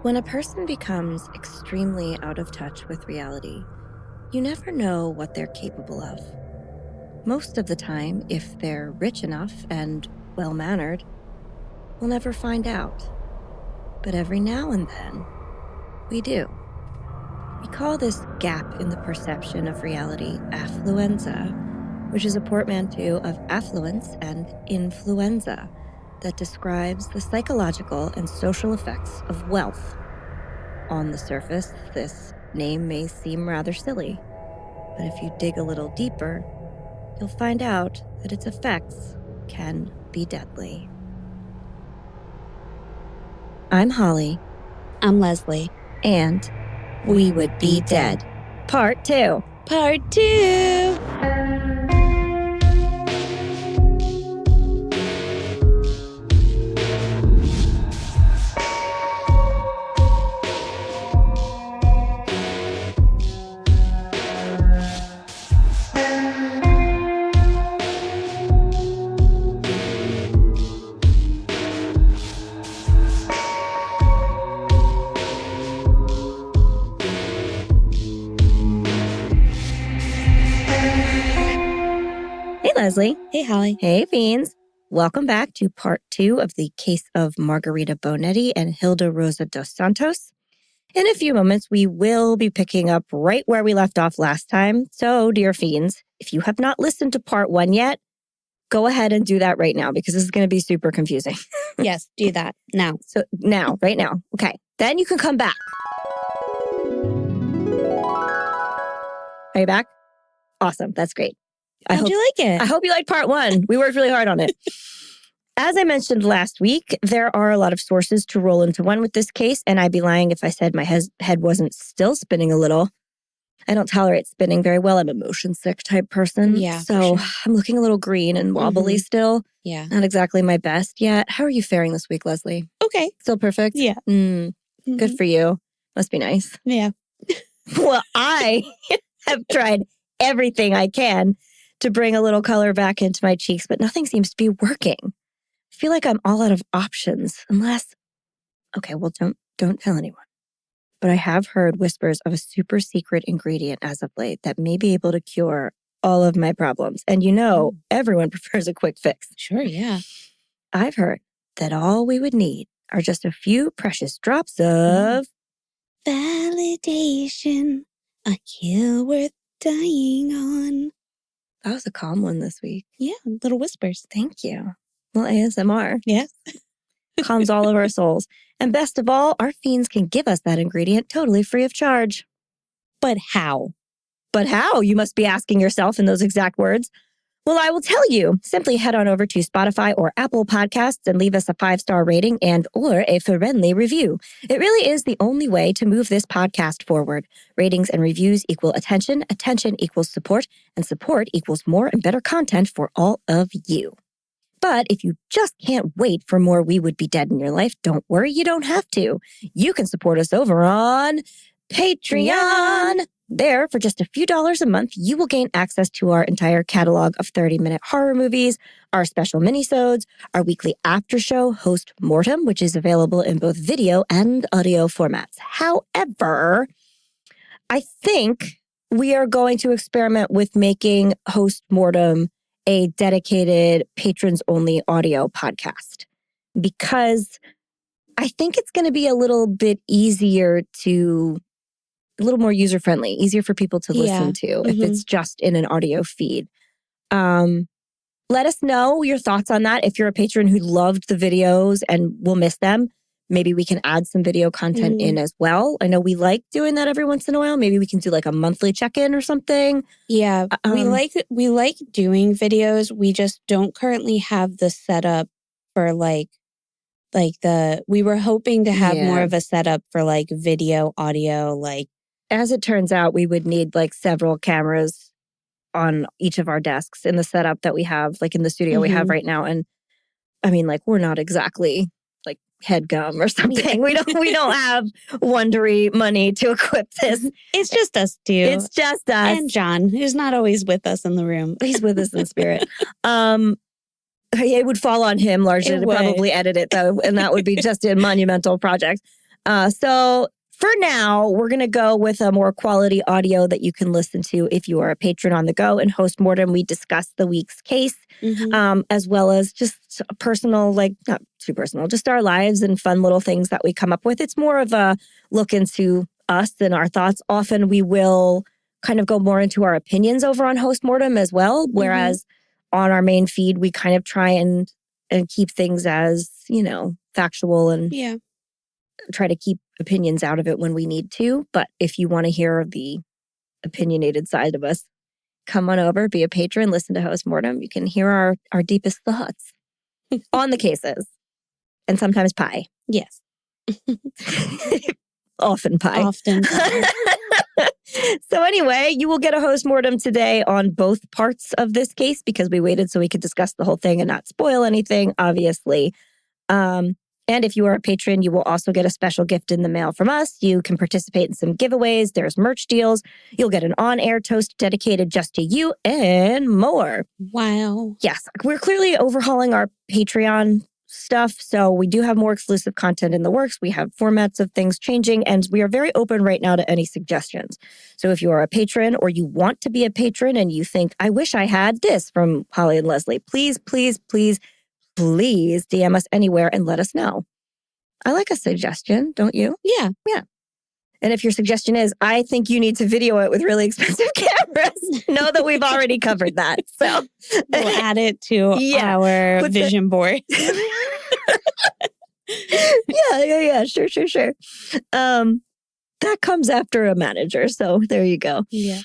When a person becomes extremely out of touch with reality, you never know what they're capable of. Most of the time, if they're rich enough and well-mannered, we'll never find out. But every now and then, we do. We call this gap in the perception of reality affluenza, which is a portmanteau of affluence and influenza that describes the psychological and social effects of wealth. On the surface, this name may seem rather silly, but if you dig a little deeper, you'll find out that its effects can be deadly. I'm Holly. I'm Leslie. And We Would Be Dead. Part 2. Part 2. Leslie. Hey, Holly. Hey, Fiends. Welcome back to part 2 of the case of Margarida Bonetti and Hilda Rosa Dos Santos. In a few moments, we will be picking up right where we left off last time. So, dear Fiends, if you have not listened to part 1 yet, go ahead and do that right now because this is going to be super confusing. Yes, do that now. So now, right now. Okay. Then you can come back. Are you back? Awesome. That's great. How'd you like it? I hope you liked part 1. We worked really hard on it. As I mentioned last week, there are a lot of sources to roll into one with this case, and I'd be lying if I said my head wasn't still spinning a little. I don't tolerate spinning very well. I'm a motion sick type person. Yeah. So sure. I'm looking a little green and wobbly still. Yeah. Not exactly my best yet. How are you faring this week, Leslie? Okay. Still perfect? Yeah. Good for you. Must be nice. Yeah. Well, I have tried everything I can to bring a little color back into my cheeks, but nothing seems to be working. I feel like I'm all out of options unless, okay, well, don't tell anyone. But I have heard whispers of a super secret ingredient as of late that may be able to cure all of my problems. And everyone prefers a quick fix. Sure, yeah. I've heard that all we would need are just a few precious drops of validation, a kill worth dying on. That was a calm one this week. Yeah, little whispers. Thank you. Well, ASMR. Yes. Calms all of our souls. And best of all, our fiends can give us that ingredient totally free of charge. But how? But how? You must be asking yourself in those exact words. Well, I will tell you. Simply head on over to Spotify or Apple Podcasts and leave us a 5-star rating or a friendly review. It really is the only way to move this podcast forward. Ratings and reviews equal attention, attention equals support, and support equals more and better content for all of you. But if you just can't wait for more We Would Be Dead in your life, don't worry, you don't have to. You can support us over on Patreon. There, for just a few dollars a month, you will gain access to our entire catalog of 30-minute horror movies, our special minisodes, our weekly after show, Host Mortem, which is available in both video and audio formats. However, I think we are going to experiment with making Host Mortem a dedicated patrons-only audio podcast because I think it's going to be a little bit easier a little more user-friendly, easier for people to listen to if it's just in an audio feed. Let us know your thoughts on that. If you're a patron who loved the videos and will miss them, maybe we can add some video content in as well. I know we like doing that every once in a while. Maybe we can do like a monthly check-in or something. Yeah, we like doing videos. We just don't currently have the setup for we were hoping to have more of a setup for like video, audio, like. As it turns out, we would need like several cameras on each of our desks in the setup that we have, like in the studio we have right now. And I mean, like, we're not exactly like HeadGum or something. We don't have Wondery money to equip this. It's just us two. It's just us. And John, who's not always with us in the room. He's with us in spirit. It would fall on him largely to probably edit it, though, and that would be just a monumental project. So for now, we're going to go with a more quality audio that you can listen to if you are a patron on the go. And Postmortem, we discuss the week's case, as well as just a personal, like not too personal, just our lives and fun little things that we come up with. It's more of a look into us and our thoughts. Often we will kind of go more into our opinions over on Postmortem as well. Whereas on our main feed, we kind of try and keep things as, factual and try to keep opinions out of it when we need to. But if you want to hear the opinionated side of us, come on over, be a patron, listen to Postmortem. You can hear our deepest thoughts on the cases. And sometimes pie. Yes. Often pie. Often pie. So anyway, you will get a Postmortem today on both parts of this case because we waited so we could discuss the whole thing and not spoil anything, obviously. And if you are a patron, you will also get a special gift in the mail from us. You can participate in some giveaways. There's merch deals. You'll get an on-air toast dedicated just to you and more. Wow. Yes, we're clearly overhauling our Patreon stuff. So we do have more exclusive content in the works. We have formats of things changing, and we are very open right now to any suggestions. So if you are a patron or you want to be a patron and you think, I wish I had this from Holly and Leslie, please, please, please, please DM us anywhere and let us know. I like a suggestion, don't you? Yeah. Yeah. And if your suggestion is, I think you need to video it with really expensive cameras, know that we've already covered that. So we'll add it to our vision board. Yeah. Sure. That comes after a manager. So there you go. Yeah.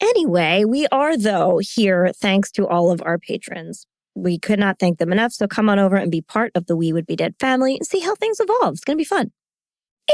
Anyway, we are, though, here thanks to all of our patrons. We could not thank them enough, so come on over and be part of the We Would Be Dead family and see how things evolve. It's going to be fun.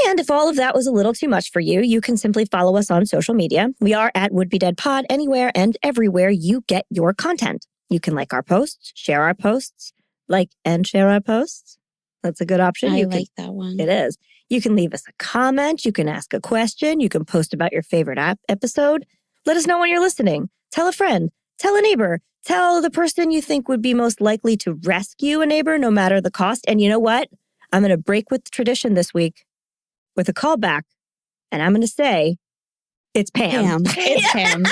And if all of that was a little too much for you, you can simply follow us on social media. We are at Would Be Dead Pod anywhere and everywhere you get your content. You can like our posts, share our posts, like and share our posts. That's a good option. I like that one. It is. You can leave us a comment. You can ask a question. You can post about your favorite episode. Let us know when you're listening. Tell a friend. Tell a neighbor. Tell the person you think would be most likely to rescue a neighbor, no matter the cost. And you know what? I'm going to break with tradition this week with a callback. And I'm going to say, it's Pam. It's Pam.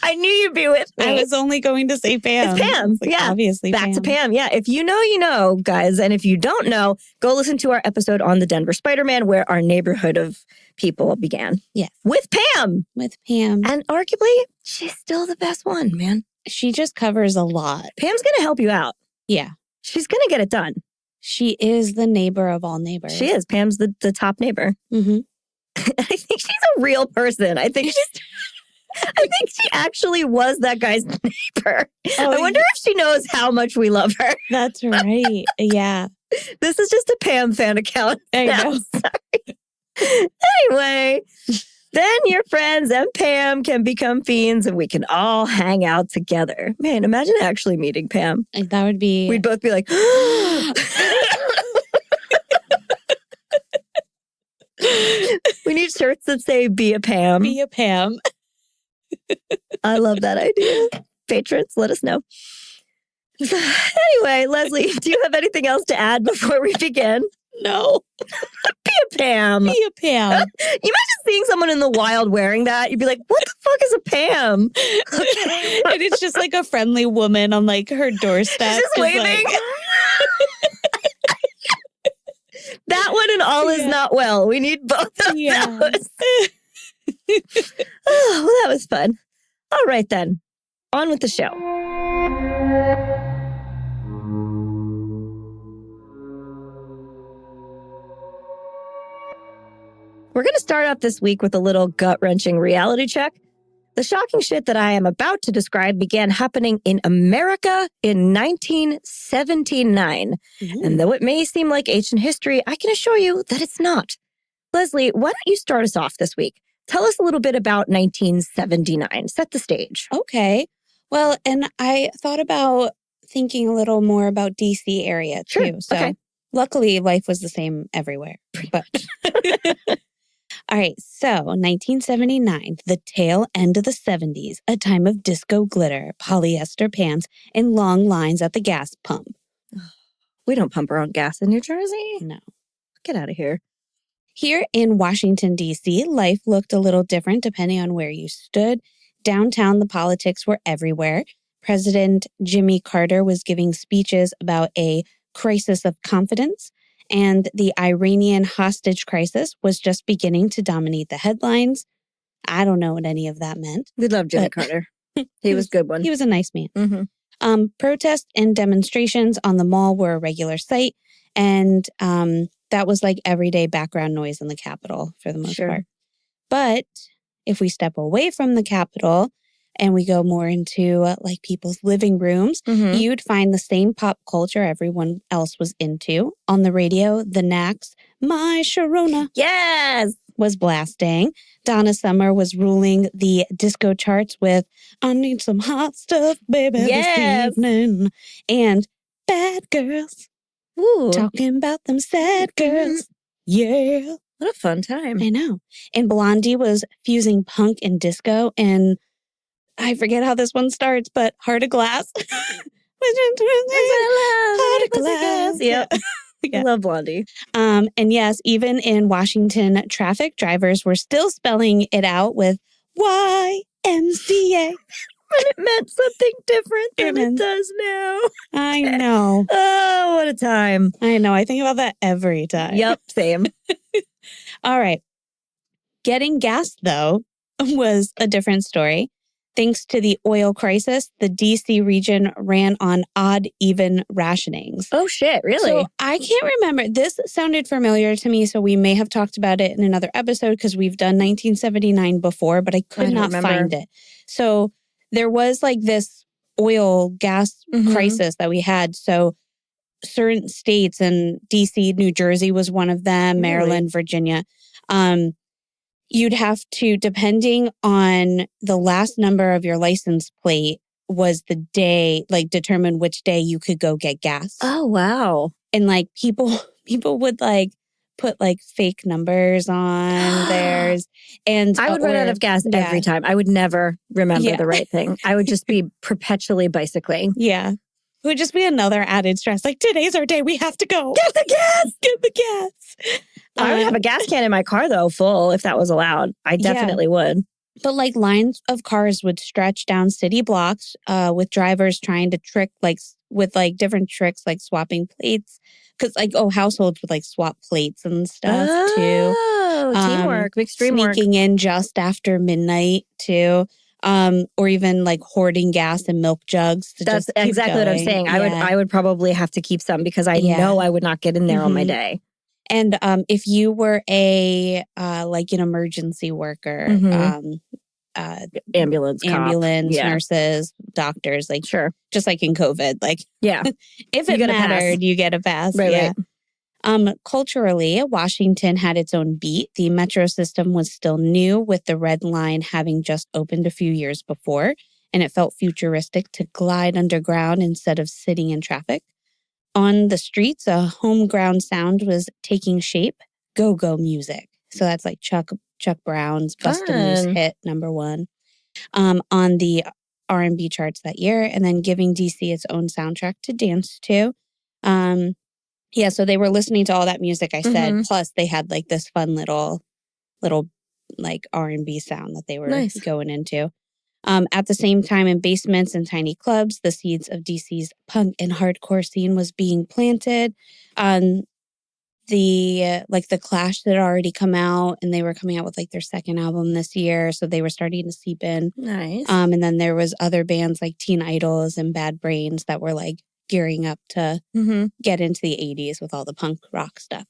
I knew you'd be with me. I was only going to say Pam. It's Pam. Obviously Back to Pam. Yeah. If you know, you know, guys. And if you don't know, go listen to our episode on the Denver Spider-Man, where our neighborhood of people began. Yes. With Pam. And arguably, she's still the best one, man. She just covers a lot. Pam's going to help you out. Yeah. She's going to get it done. She is the neighbor of all neighbors. She is. Pam's the top neighbor. Mm-hmm. I think she's a real person. I think she actually was that guy's neighbor. I wonder if she knows how much we love her. That's right. Yeah. This is just a Pam fan account. I know. Sorry. Anyway, then your friends and Pam can become fiends and we can all hang out together. Man, imagine actually meeting Pam. That would be... We'd both be like... We need shirts that say, be a Pam. Be a Pam. I love that idea. Patrons, let us know. Anyway, Leslie, do you have anything else to add before we begin? No. Be a Pam. Be a Pam. You imagine seeing someone in the wild wearing that? You'd be like, what the fuck is a Pam? And it's just like a friendly woman on like her doorstep. Just waving. Like... That one and all is not well. We need both of those. Oh, well, that was fun. All right, then. On with the show. We're going to start off this week with a little gut-wrenching reality check. The shocking shit that I am about to describe began happening in America in 1979. And though it may seem like ancient history, I can assure you that it's not. Leslie, why don't you start us off this week? Tell us a little bit about 1979. Set the stage. Okay. Well, and I thought about thinking a little more about DC area too. So luckily life was the same everywhere. But all right, so 1979, the tail end of the 70s, a time of disco glitter, polyester pants, and long lines at the gas pump. We don't pump our own gas in New Jersey. No. Get out of here. Here in Washington, D.C., life looked a little different depending on where you stood. Downtown, the politics were everywhere. President Jimmy Carter was giving speeches about a crisis of confidence, and the Iranian hostage crisis was just beginning to dominate the headlines. I don't know what any of that meant. We love Jimmy Carter. He was a good one. He was a nice man. Mm-hmm. Protests and demonstrations on the mall were a regular sight, and that was like everyday background noise in the Capitol for the most part. But if we step away from the Capitol and we go more into like people's living rooms, you'd find the same pop culture everyone else was into. On the radio, the Knacks' My Sharona was blasting. Donna Summer was ruling the disco charts with I Need Some Hot Stuff, Baby, this evening. And Bad Girls. Talking about them sad girls. Yeah. What a fun time. I know. And Blondie was fusing punk and disco, and I forget how this one starts, but Heart of Glass. Heart of Glass. Yep. I love Blondie. And yes, even in Washington, traffic drivers were still spelling it out with YMCA. But it meant something different than it does now. I know. Oh, what a time. I know. I think about that every time. Yep, same. All right. Getting gas, though, was a different story. Thanks to the oil crisis, the D.C. region ran on odd, even rationings. Oh, shit. Really? So I can't remember. This sounded familiar to me, so we may have talked about it in another episode because we've done 1979 before, but I could not find it. So there was like this oil gas crisis that we had. So certain states, and D.C., New Jersey was one of them, Maryland, Virginia, you'd have to, depending on the last number of your license plate, was the day, like determine which day you could go get gas. Oh, wow. And like people would like put like fake numbers on theirs. And I would run out of gas every time. I would never remember the right thing. I would just be perpetually bicycling. Yeah. It would just be another added stress. Like, today's our day. We have to go. Get the gas! Get the gas! I would have a gas can in my car, though, full, if that was allowed. I definitely would. But like lines of cars would stretch down city blocks with drivers trying to trick, like with like different tricks, like swapping plates. Because like, households would like swap plates and stuff too. Teamwork, extreme work. Sneaking in just after midnight too. Or even like hoarding gas and milk jugs. That's exactly what I'm saying. Yeah. I would probably have to keep some because I know I would not get in there on my day. And if you were like an emergency worker, ambulance, nurses, doctors, like just like in COVID, like if it mattered, you get a pass. Right. Culturally, Washington had its own beat. The metro system was still new, with the Red Line having just opened a few years before, and it felt futuristic to glide underground instead of sitting in traffic. On the streets, a homegrown sound was taking shape, go-go music. So that's like Chuck Brown's Bust a Loose hit #1 on the R&B charts that year, and then giving DC its own soundtrack to dance to. So they were listening to all that music I said, plus they had like this fun little like R&B sound that they were going into. At the same time, in basements and tiny clubs, the seeds of DC's punk and hardcore scene was being planted. The Clash that had already come out, and they were coming out with like their second album this year, so they were starting to seep in. Nice. And then there was other bands like Teen Idols and Bad Brains that were like gearing up to get into the 80s with all the punk rock stuff.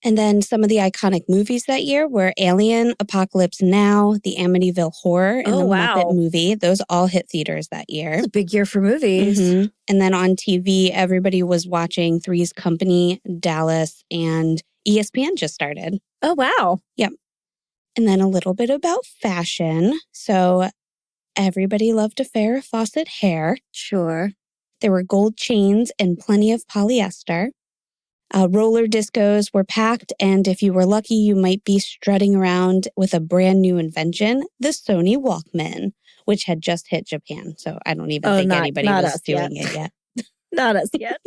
And then some of the iconic movies that year were Alien, Apocalypse Now, The Amityville Horror, and the Muppet Movie. Those all hit theaters that year. It's a big year for movies. And then on TV, everybody was watching Three's Company, Dallas, and ESPN just started. Oh, wow. Yep. And then a little bit about fashion. So everybody loved a Farrah Fawcett hair. Sure. There were gold chains and plenty of polyester. Roller discos were packed, and if you were lucky, you might be strutting around with a brand new invention, the Sony Walkman, which had just hit Japan. So I don't even think anybody was doing it yet. Not us yet.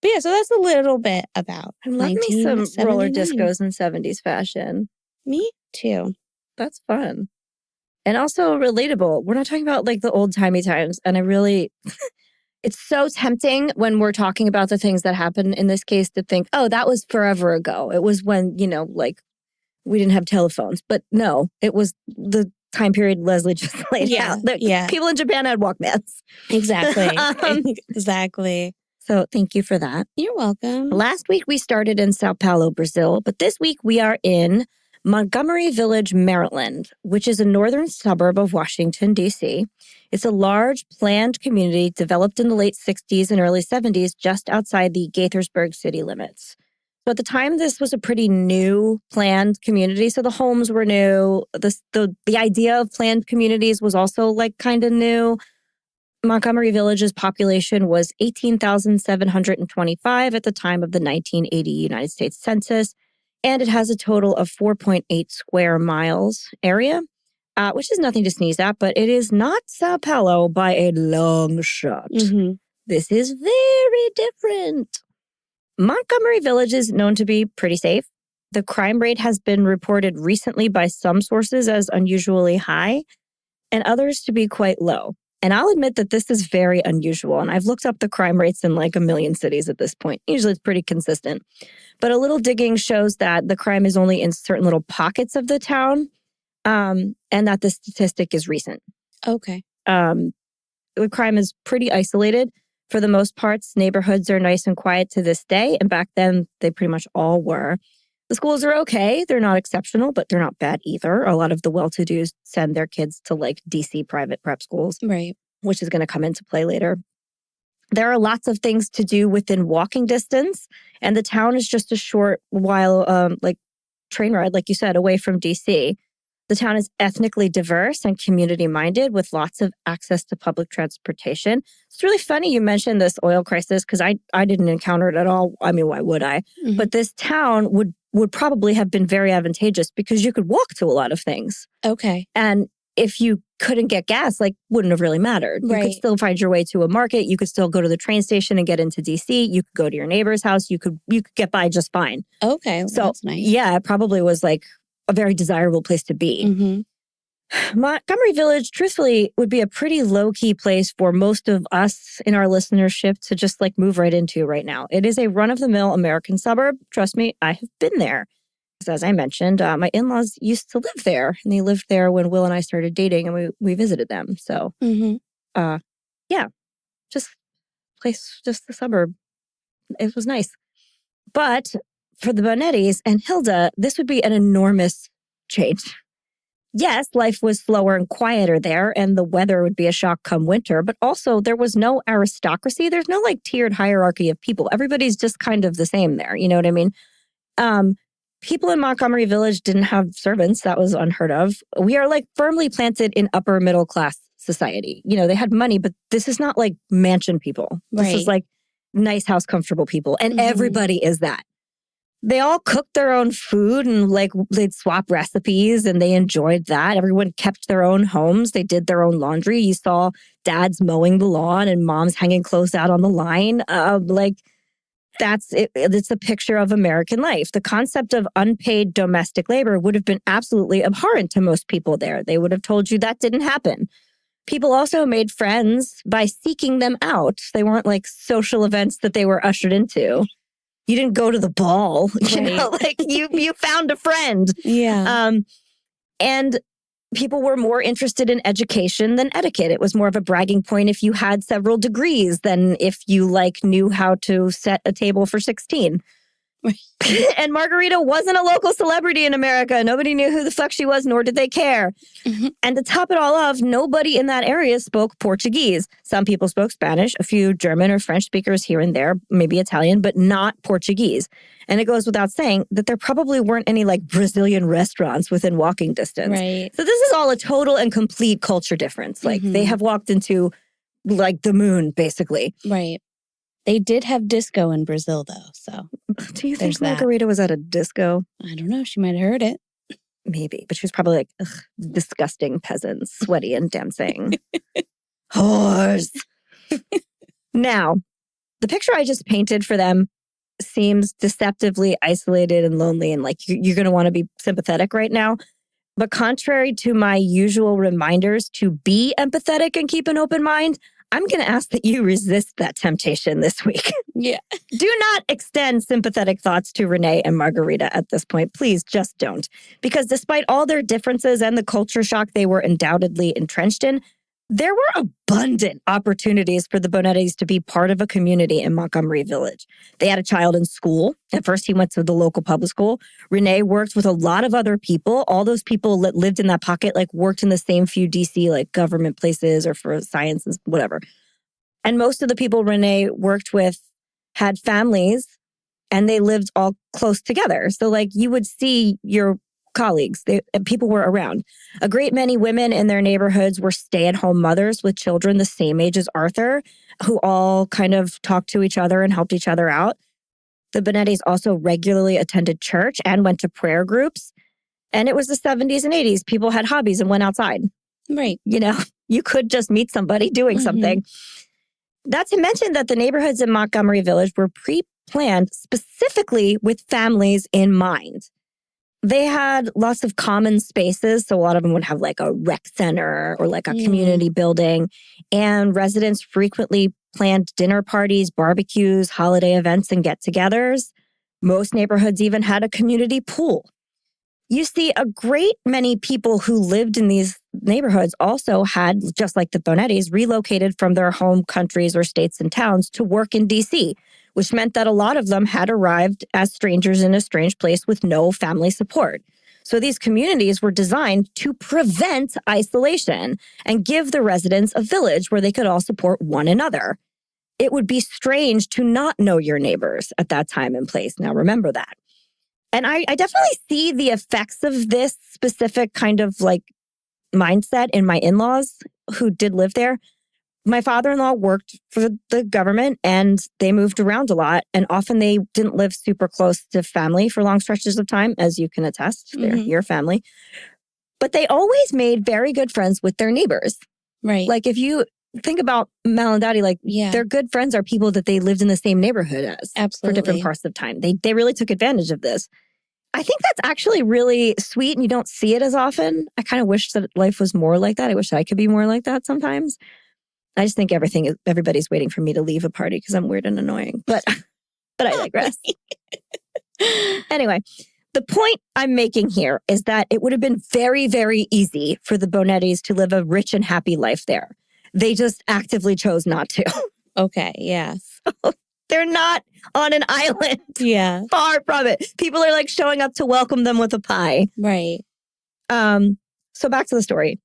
But yeah, so that's a little bit about I love me some 1979. roller discos in 70s fashion. Me too. That's fun. And also relatable. We're not talking about like the old timey times. And I really, it's so tempting when we're talking about the things that happened in this case to think, oh, that was forever ago. It was when, like we didn't have telephones. But no, it was the time period Leslie just laid out. People in Japan had Walkmans. Exactly. Exactly. So thank you for that. You're welcome. Last week we started in São Paulo, Brazil, but this week we are in Montgomery Village, Maryland, which is a northern suburb of Washington, D.C. It's a large planned community developed in the late 60s and early 70s just outside the Gaithersburg city limits. So at the time, this was a pretty new planned community. So the homes were new. The idea of planned communities was also like kind of new. Montgomery Village's population was 18,725 at the time of the 1980 United States Census, and it has a total of 4.8 square miles area, which is nothing to sneeze at, but it is not São Paulo by a long shot. Mm-hmm. This is very different. Montgomery Village is known to be pretty safe. The crime rate has been reported recently by some sources as unusually high, and others to be quite low. And I'll admit that this is very unusual. And I've looked up the crime rates in like a million cities at this point. Usually it's pretty consistent. But a little digging shows that the crime is only in certain little pockets of the town, and that the statistic is recent. Okay. The crime is pretty isolated. For the most parts, neighborhoods are nice and quiet to this day. And back then, they pretty much all were. The schools are okay. They're not exceptional, but they're not bad either. A lot of the well-to-dos send their kids to like DC private prep schools, right? Which is going to come into play later. There are lots of things to do within walking distance, and the town is just a short while, train ride, like you said, away from DC. The town is ethnically diverse and community-minded with lots of access to public transportation. It's really funny you mentioned this oil crisis because I didn't encounter it at all. I mean, why would I? Mm-hmm. But this town would probably have been very advantageous because you could walk to a lot of things. Okay. And if you couldn't get gas, like, wouldn't have really mattered. Right. You could still find your way to a market. You could still go to the train station and get into DC. You could go to your neighbor's house. You could get by just fine. Okay. Well, so that's nice. Yeah, it probably was like a very desirable place to be. Mm-hmm. Montgomery Village, truthfully, would be a pretty low-key place for most of us in our listenership to just like move right into right now. It is a run-of-the-mill American suburb. Trust me, I have been there. As I mentioned, my in-laws used to live there, and they lived there when Will and I started dating, and we visited them. So, just the suburb. It was nice. But for the Bonettis and Hilda, this would be an enormous change. Yes, life was slower and quieter there, and the weather would be a shock come winter, but also there was no aristocracy. There's no like tiered hierarchy of people. Everybody's just kind of the same there. You know what I mean? People in Montgomery Village didn't have servants. That was unheard of. We are like firmly planted in upper middle class society. You know, they had money, but this is not like mansion people. This is like nice house, comfortable people. And everybody is that. They all cooked their own food and like they'd swap recipes and they enjoyed that. Everyone kept their own homes. They did their own laundry. You saw dads mowing the lawn and moms hanging clothes out on the line. That's it. It's a picture of American life. The concept of unpaid domestic labor would have been absolutely abhorrent to most people there. They would have told you that didn't happen. People also made friends by seeking them out. They weren't like social events that they were ushered into. You didn't go to the ball, you know, like you found a friend. Yeah. And people were more interested in education than etiquette. It was more of a bragging point if you had several degrees than if you like knew how to set a table for 16. And Margarida wasn't a local celebrity in America. Nobody knew who the fuck she was, nor did they care. Mm-hmm. And to top it all off, nobody in that area spoke Portuguese. Some people spoke Spanish, a few German or French speakers here and there, maybe Italian, but not Portuguese. And it goes without saying that there probably weren't any like Brazilian restaurants within walking distance. Right. So this is all a total and complete culture difference. Like they have walked into like the moon, basically. Right. They did have disco in Brazil, though. So, do you think Margarida was at a disco? I don't know. She might have heard it. Maybe, but she was probably like, ugh, disgusting peasants, sweaty and dancing. Whores. Now, The picture I just painted for them seems deceptively isolated and lonely, and like you're going to want to be sympathetic right now. But contrary to my usual reminders to be empathetic and keep an open mind, I'm going to ask that you resist that temptation this week. Yeah. Do not extend sympathetic thoughts to Rene and Margarida at this point. Please just don't. Because despite all their differences and the culture shock they were undoubtedly entrenched in, there were abundant opportunities for the Bonettis to be part of a community in Montgomery Village. They had a child in school. At first, he went to the local public school. Rene worked with a lot of other people. All those people that lived in that pocket, like worked in the same few DC, like government places or for science and whatever. And most of the people Rene worked with had families and they lived all close together. So like you would see your colleagues, people were around. A great many women in their neighborhoods were stay-at-home mothers with children the same age as Arthur, who all kind of talked to each other and helped each other out. The Bonettis also regularly attended church and went to prayer groups. And it was the 70s and 80s. People had hobbies and went outside. Right. You know, you could just meet somebody doing something. Not to mention that the neighborhoods in Montgomery Village were pre-planned specifically with families in mind. They had lots of common spaces, so a lot of them would have like a rec center or like a community building, and residents frequently planned dinner parties, barbecues, holiday events, and get-togethers. Most neighborhoods even had a community pool. You see, a great many people who lived in these neighborhoods also had, just like the Bonettis, relocated from their home countries or states and towns to work in DC, which meant that a lot of them had arrived as strangers in a strange place with no family support. So these communities were designed to prevent isolation and give the residents a village where they could all support one another. It would be strange to not know your neighbors at that time and place. Now, remember that. And I definitely see the effects of this specific kind of like mindset in my in-laws who did live there. My father-in-law worked for the government and they moved around a lot. And often they didn't live super close to family for long stretches of time, as you can attest. They're your family. But they always made very good friends with their neighbors. Right. Like if you think about Mel and Daddy, like their good friends are people that they lived in the same neighborhood as. Absolutely. For different parts of time. They really took advantage of this. I think that's actually really sweet and you don't see it as often. I kind of wish that life was more like that. I wish I could be more like that sometimes. I just think everybody's waiting for me to leave a party because I'm weird and annoying. But I digress. Anyway, the point I'm making here is that it would have been very, very easy for the Bonettis to live a rich and happy life there. They just actively chose not to. Okay, yeah. So they're not on an island. Yeah. Far from it. People are like showing up to welcome them with a pie. Right. So back to the story.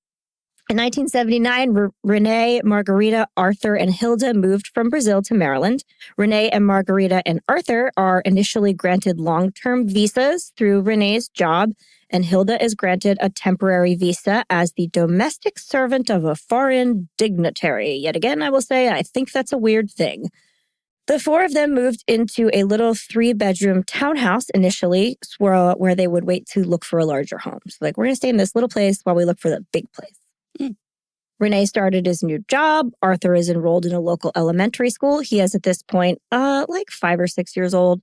In 1979, Rene, Margarida, Arthur, and Hilda moved from Brazil to Maryland. Rene and Margarida and Arthur are initially granted long-term visas through Rene's job, and Hilda is granted a temporary visa as the domestic servant of a foreign dignitary. Yet again, I will say, I think that's a weird thing. The four of them moved into a little 3-bedroom townhouse initially where they would wait to look for a larger home. So like, we're going to stay in this little place while we look for the big place. Rene started his new job. Arthur is enrolled in a local elementary school. He is at this point like 5 or 6 years old.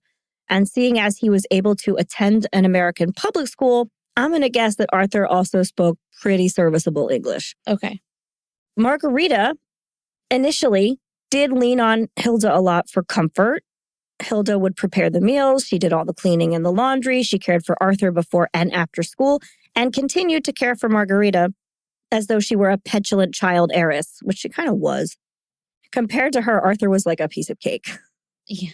And seeing as he was able to attend an American public school, I'm going to guess that Arthur also spoke pretty serviceable English. Okay. Margarida initially did lean on Hilda a lot for comfort. Hilda would prepare the meals. She did all the cleaning and the laundry. She cared for Arthur before and after school and continued to care for Margarida as though she were a petulant child heiress, which she kind of was. Compared to her, Arthur was like a piece of cake. Yeah.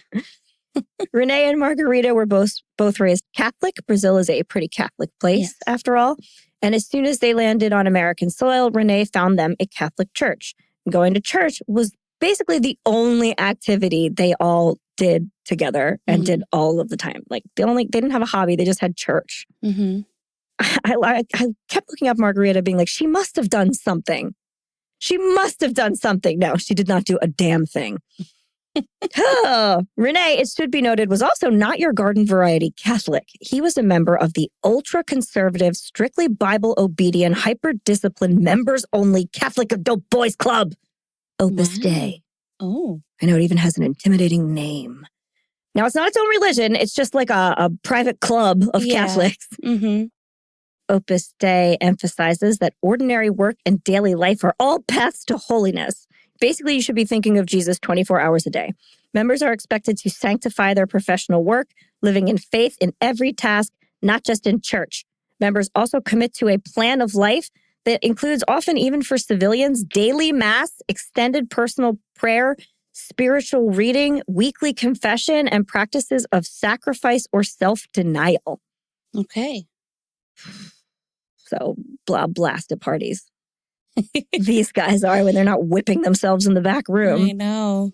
Rene and Margarida were both raised Catholic. Brazil is a pretty Catholic place, after all. And as soon as they landed on American soil, Rene found them a Catholic church. Going to church was basically the only activity they all did together and did all of the time. Like they didn't have a hobby. They just had church. I kept looking up Margarida being like, she must have done something. She must have done something. No, she did not do a damn thing. Rene, it should be noted, was also not your garden variety Catholic. He was a member of the ultra-conservative, strictly Bible-obedient, hyper-disciplined, members-only Catholic Adult Boys Club. Opus Dei. Oh. I know it even has an intimidating name. Now, it's not its own religion. It's just like a private club of Catholics. Mm-hmm. Opus Dei emphasizes that ordinary work and daily life are all paths to holiness. Basically, you should be thinking of Jesus 24 hours a day. Members are expected to sanctify their professional work, living in faith in every task, not just in church. Members also commit to a plan of life that includes, often even for civilians, daily mass, extended personal prayer, spiritual reading, weekly confession, and practices of sacrifice or self-denial. Okay. So, blast at parties. These guys are when they're not whipping themselves in the back room. I know.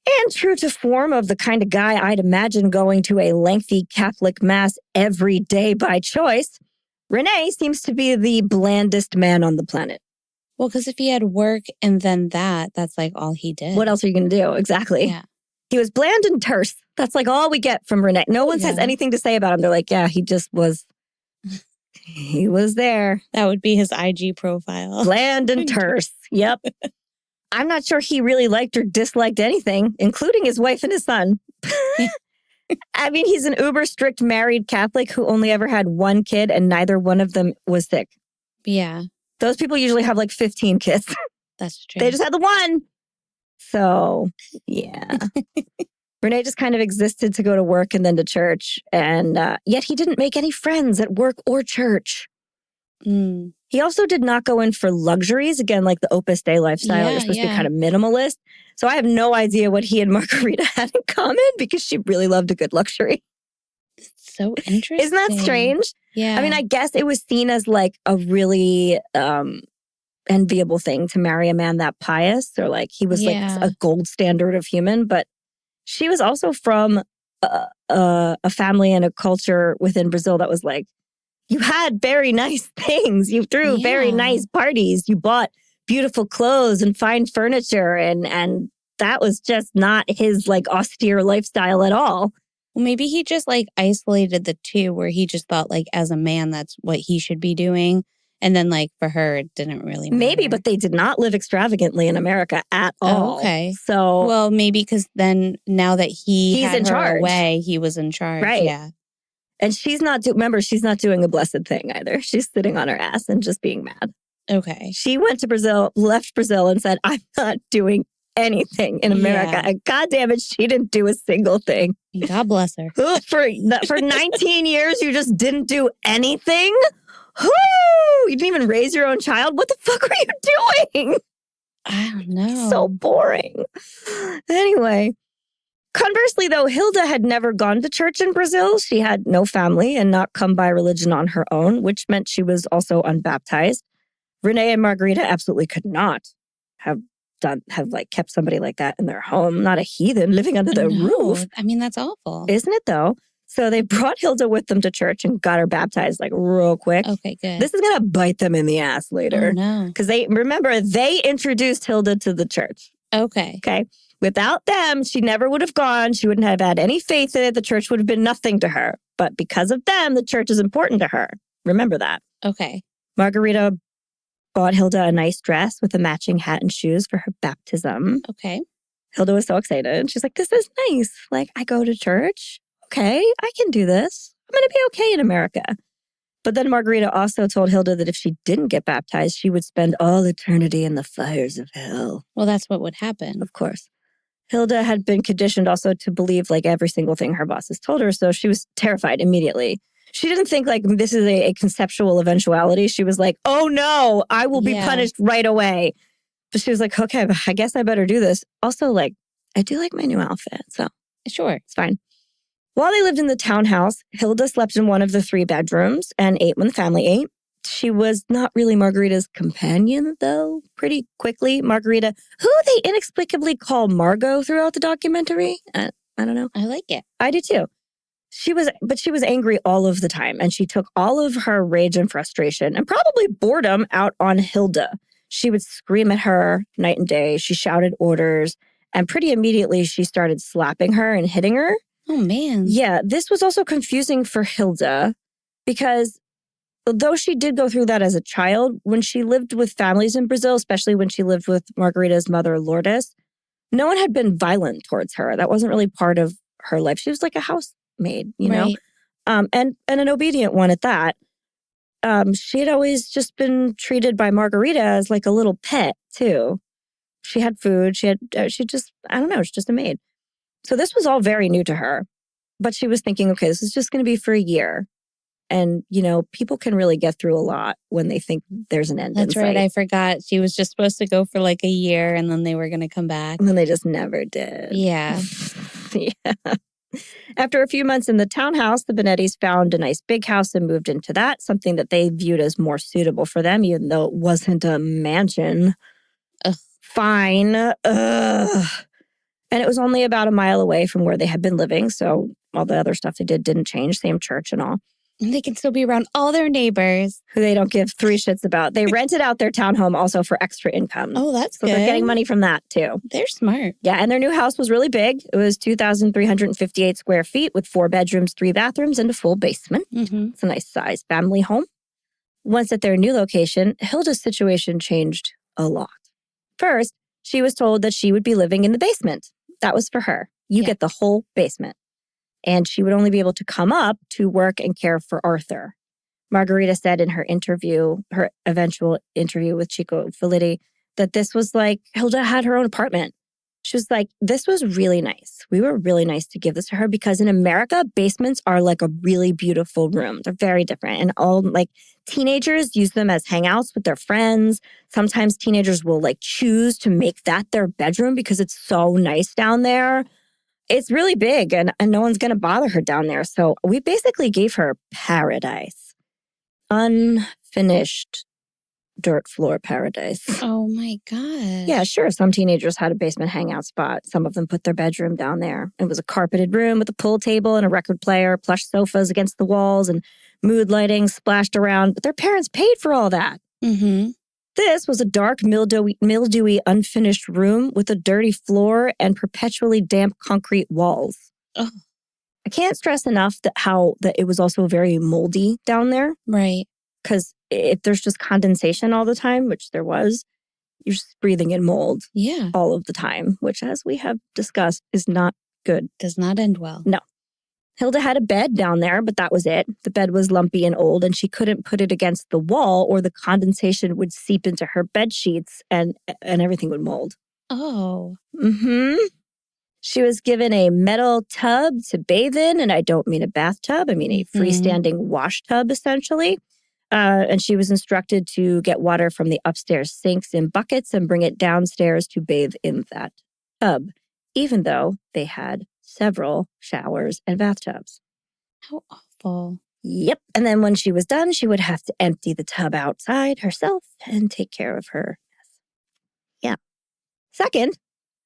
And true to form of the kind of guy I'd imagine going to a lengthy Catholic mass every day by choice, Rene seems to be the blandest man on the planet. Well, because if he had work and then that's like all he did. What else are you going to do? Exactly. Yeah. He was bland and terse. That's like all we get from Rene. No one has anything to say about him. They're like, yeah, he just was. He was there. That would be his IG profile. Bland and terse. Yep. I'm not sure he really liked or disliked anything, including his wife and his son. I mean, he's an uber strict married Catholic who only ever had one kid and neither one of them was sick. Yeah. Those people usually have like 15 kids. That's true. They just had the one. So, yeah. Rene just kind of existed to go to work and then to church. And yet he didn't make any friends at work or church. Mm. He also did not go in for luxuries. Again, like the Opus Dei lifestyle, you're supposed to be kind of minimalist. So I have no idea what he and Margarida had in common because she really loved a good luxury. So interesting. Isn't that strange? Yeah. I mean, I guess it was seen as like a really enviable thing to marry a man that pious, or like he was like a gold standard of human. But she was also from a family and a culture within Brazil that was like, you had very nice things. You threw very nice parties. You bought beautiful clothes and fine furniture. And that was just not his like austere lifestyle at all. Well, maybe he just like isolated the two where he just thought like as a man, that's what he should be doing. And then like for her, it didn't really matter. Maybe, but they did not live extravagantly in America at all. Oh, okay. So, well, maybe because then now that he's had in her charge. away, he was in charge. Right. Yeah. And she's not she's not doing a blessed thing either. She's sitting on her ass and just being mad. Okay. She went to Brazil, left Brazil and said, I'm not doing anything in America. And God damn it, she didn't do a single thing. God bless her. For 19 years, you just didn't do anything? Whoo! You didn't even raise your own child? What the fuck were you doing? I don't know. So boring. Anyway. Conversely, though, Hilda had never gone to church in Brazil. She had no family and not come by religion on her own, which meant she was also unbaptized. Rene and Margarida absolutely could not have kept somebody like that in their home, not a heathen living under their roof. I mean, that's awful. Isn't it, though? So they brought Hilda with them to church and got her baptized like real quick. Okay, good. This is going to bite them in the ass later. Oh, no. Because they introduced Hilda to the church. Okay. Okay. Without them, she never would have gone. She wouldn't have had any faith in it. The church would have been nothing to her. But because of them, the church is important to her. Remember that. Okay. Margarida bought Hilda a nice dress with a matching hat and shoes for her baptism. Okay. Hilda was so excited. She's like, this is nice. Like, I go to church. Okay, I can do this. I'm going to be okay in America. But then Margarida also told Hilda that if she didn't get baptized, she would spend all eternity in the fires of hell. Well, that's what would happen. Of course. Hilda had been conditioned also to believe like every single thing her bosses told her. So she was terrified immediately. She didn't think like this is a conceptual eventuality. She was like, oh no, I will be punished right away. But she was like, okay, I guess I better do this. Also, like, I do like my new outfit. So sure, it's fine. While they lived in the townhouse, Hilda slept in one of the 3 bedrooms and ate when the family ate. She was not really Margarida's companion, though, pretty quickly. Margarida, who they inexplicably call Margot throughout the documentary. I don't know. I like it. I do too. She was angry all of the time, and she took all of her rage and frustration and probably boredom out on Hilda. She would scream at her night and day. She shouted orders, and pretty immediately she started slapping her and hitting her. Oh, man. Yeah, this was also confusing for Hilda because though she did go through that as a child, when she lived with families in Brazil, especially when she lived with Margarida's mother, Lourdes, No one had been violent towards her. That wasn't really part of her life. She was like a housemaid, you know? And an obedient one at that. She had always just been treated by Margarida as like a little pet, too. She had food. She just, I don't know, she's just a maid. So this was all very new to her. But she was thinking, okay, this is just going to be for a year. And, you know, people can really get through a lot when they think there's an end in sight. That's right. I forgot. She was just supposed to go for like a year and then they were going to come back. And then they just never did. Yeah. Yeah. After a few months in the townhouse, the Bonettis found a nice big house and moved into that, something that they viewed as more suitable for them, even though it wasn't a mansion. Ugh. Fine. Ugh. And it was only about a mile away from where they had been living, so all the other stuff they did didn't change, same church and all. And they can still be around all their neighbors. Who they don't give three shits about. They rented out their townhome also for extra income. Oh, that's good. So they're getting money from that too. They're smart. Yeah, and their new house was really big. It was 2,358 square feet with 4 bedrooms, 3 bathrooms, and a full basement. Mm-hmm. It's a nice size family home. Once at their new location, Hilda's situation changed a lot. First, she was told that she would be living in the basement. That was for her. You get the whole basement. And she would only be able to come up to work and care for Arthur. Margarida said in her eventual interview with Chico Felitti, that this was like, Hilda had her own apartment. She was like, this was really nice. We were really nice to give this to her because in America, basements are like a really beautiful room. They're very different. And all like teenagers use them as hangouts with their friends. Sometimes teenagers will like choose to make that their bedroom because it's so nice down there. It's really big and no one's going to bother her down there. So we basically gave her paradise. Unfinished dirt floor paradise. Oh my gosh. Yeah, sure. Some teenagers had a basement hangout spot. Some of them put their bedroom down there. It was a carpeted room with a pool table and a record player, plush sofas against the walls, and mood lighting splashed around. But their parents paid for all that. Mm-hmm. This was a dark, mildewy, unfinished room with a dirty floor and perpetually damp concrete walls. Oh. I can't stress enough that it was also very moldy down there. Right. Because if there's just condensation all the time, which there was, you're just breathing in mold all of the time, which, as we have discussed, is not good. Does not end well. No. Hilda had a bed down there, but that was it. The bed was lumpy and old, and she couldn't put it against the wall or the condensation would seep into her bed sheets and everything would mold. Oh. Mm-hmm. She was given a metal tub to bathe in, and I don't mean a bathtub. I mean a freestanding wash tub, essentially. And she was instructed to get water from the upstairs sinks in buckets and bring it downstairs to bathe in that tub, even though they had several showers and bathtubs. How awful. Yep. And then when she was done, she would have to empty the tub outside herself and take care of her mess. Yeah. Second,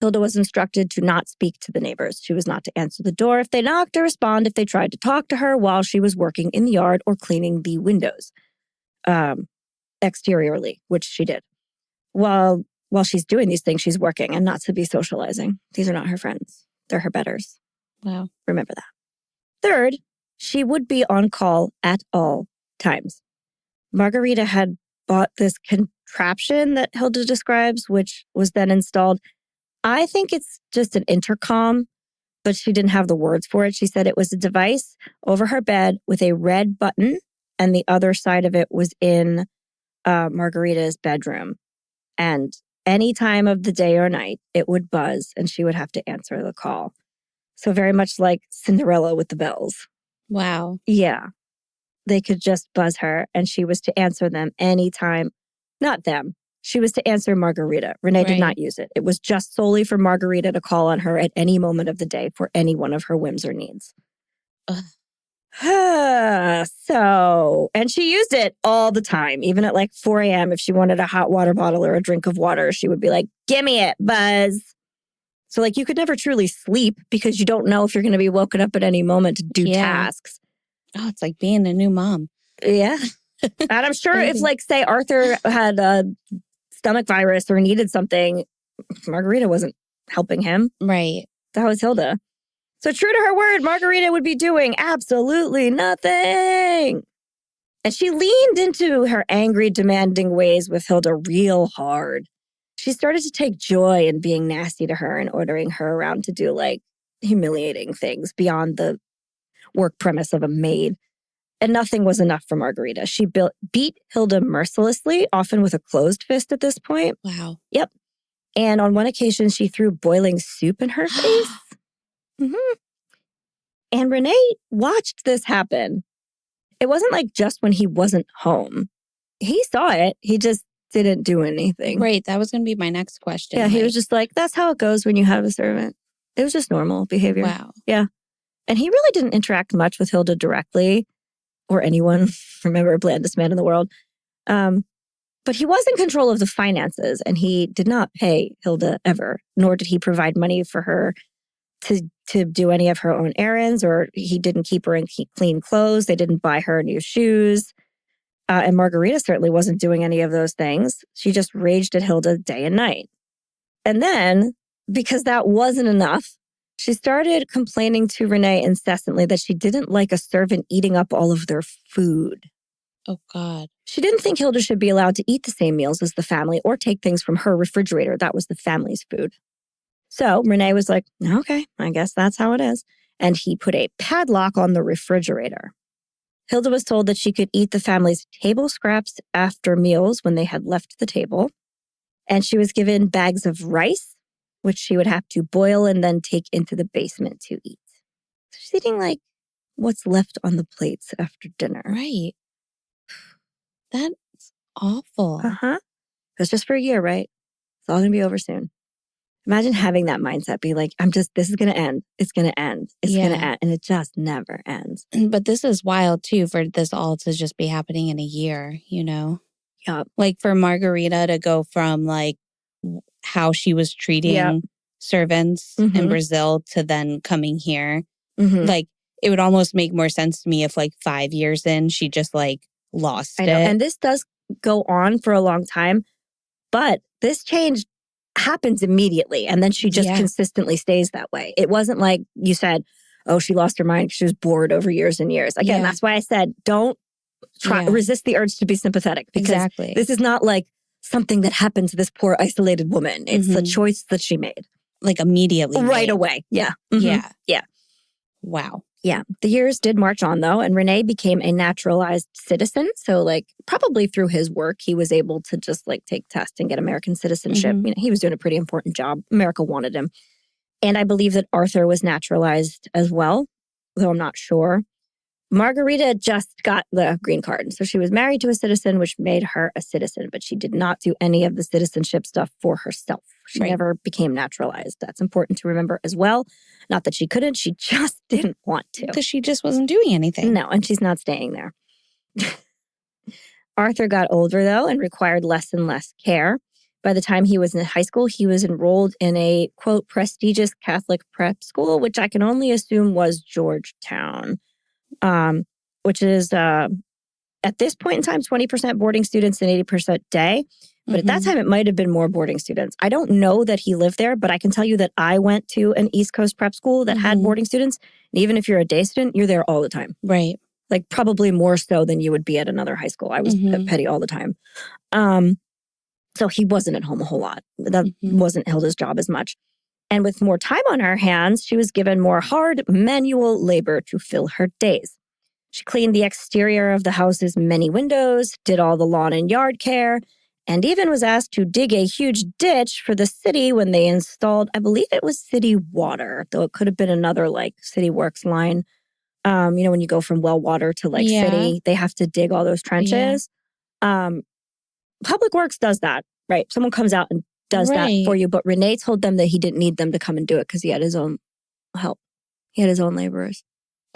Hilda was instructed to not speak to the neighbors. She was not to answer the door if they knocked or respond if they tried to talk to her while she was working in the yard or cleaning the windows. Exteriorly, which she did. While she's doing these things, she's working and not to be socializing. These are not her friends. They're her betters. Wow. Remember that. Third, she would be on call at all times. Margarida had bought this contraption that Hilda describes, which was then installed. I think it's just an intercom, but she didn't have the words for it. She said it was a device over her bed with a red button, and the other side of it was in Margarida's bedroom. And any time of the day or night, it would buzz and she would have to answer the call. So very much like Cinderella with the bells. Wow. Yeah. They could just buzz her and she was to answer them anytime. Not them. She was to answer Margarida. Rene did not use it. It was just solely for Margarida to call on her at any moment of the day for any one of her whims or needs. And she used it all the time, even at like 4 a.m. If she wanted a hot water bottle or a drink of water, she would be like, "Give me it, Buzz." So like you could never truly sleep because you don't know if you're going to be woken up at any moment to do tasks. Oh, it's like being a new mom. Yeah. And I'm sure if like, say Arthur had a stomach virus or needed something, Margarida wasn't helping him. Right. That was Hilda. So true to her word, Margarida would be doing absolutely nothing. And she leaned into her angry, demanding ways with Hilda real hard. She started to take joy in being nasty to her and ordering her around to do like humiliating things beyond the work premise of a maid. And nothing was enough for Margarida. She beat Hilda mercilessly, often with a closed fist at this point. Wow. Yep. And on one occasion, she threw boiling soup in her face. Mm-hmm. And Rene watched this happen. It wasn't like just when he wasn't home. He saw it. He just didn't do anything. Right. That was going to be my next question. Yeah, he was just like, that's how it goes when you have a servant. It was just normal behavior. Wow. Yeah. And he really didn't interact much with Hilda directly or anyone. Remember, blandest man in the world. But he was in control of the finances and he did not pay Hilda ever, nor did he provide money for her to do any of her own errands, or he didn't keep her in clean clothes. They didn't buy her new shoes. And Margarida certainly wasn't doing any of those things. She just raged at Hilda day and night. And then, because that wasn't enough, she started complaining to Rene incessantly that she didn't like a servant eating up all of their food. Oh, God. She didn't think Hilda should be allowed to eat the same meals as the family or take things from her refrigerator. That was the family's food. So Rene was like, okay, I guess that's how it is. And he put a padlock on the refrigerator. Hilda was told that she could eat the family's table scraps after meals when they had left the table. And she was given bags of rice, which she would have to boil and then take into the basement to eat. So she's eating like what's left on the plates after dinner. Right. That's awful. Uh-huh. It was just for a year, right? It's all going to be over soon. Imagine having that mindset, be like, this is going to end. It's going to end. It's going to end. And it just never ends. But this is wild too, for this all to just be happening in a year, you know? Yeah. Like for Margarida to go from like how she was treating servants in Brazil to then coming here. Like it would almost make more sense to me if like 5 years in, she just like lost it. And this does go on for a long time, but this change happens immediately. And then she just consistently stays that way. It wasn't like you said, oh, she lost her mind. She was bored over years and years. Again, that's why I said, don't resist the urge to be sympathetic. Because this is not like something that happened to this poor isolated woman. It's the choice that she made. Like immediately. Right away. Yeah. Yeah. Wow. Yeah. The years did march on, though, and Rene became a naturalized citizen. So, like, probably through his work, he was able to just, like, take tests and get American citizenship. You know, he was doing a pretty important job. America wanted him. And I believe that Arthur was naturalized as well, though I'm not sure. Margarida just got the green card. So she was married to a citizen, which made her a citizen, but she did not do any of the citizenship stuff for herself. She never became naturalized. That's important to remember as well. Not that she couldn't, she just didn't want to. Because she just wasn't doing anything. No, and she's not staying there. Arthur got older, though, and required less and less care. By the time he was in high school, he was enrolled in a, quote, prestigious Catholic prep school, which I can only assume was Georgetown. Which is, at this point in time, 20% boarding students and 80% day. But at that time, it might have been more boarding students. I don't know that he lived there, but I can tell you that I went to an East Coast prep school that had boarding students. And even if you're a day student, you're there all the time. Right. Like probably more so than you would be at another high school. I was at Petty all the time. So he wasn't at home a whole lot. That wasn't Hilda's job as much. And with more time on her hands, she was given more hard manual labor to fill her days. She cleaned the exterior of the house's many windows, did all the lawn and yard care, and even was asked to dig a huge ditch for the city when they installed, I believe it was city water, though it could have been another like city works line. You know, when you go from well water to like city, they have to dig all those trenches. Public Works does that, right? Someone comes out and does that for you. But Rene told them that he didn't need them to come and do it because he had his own help. He had his own laborers.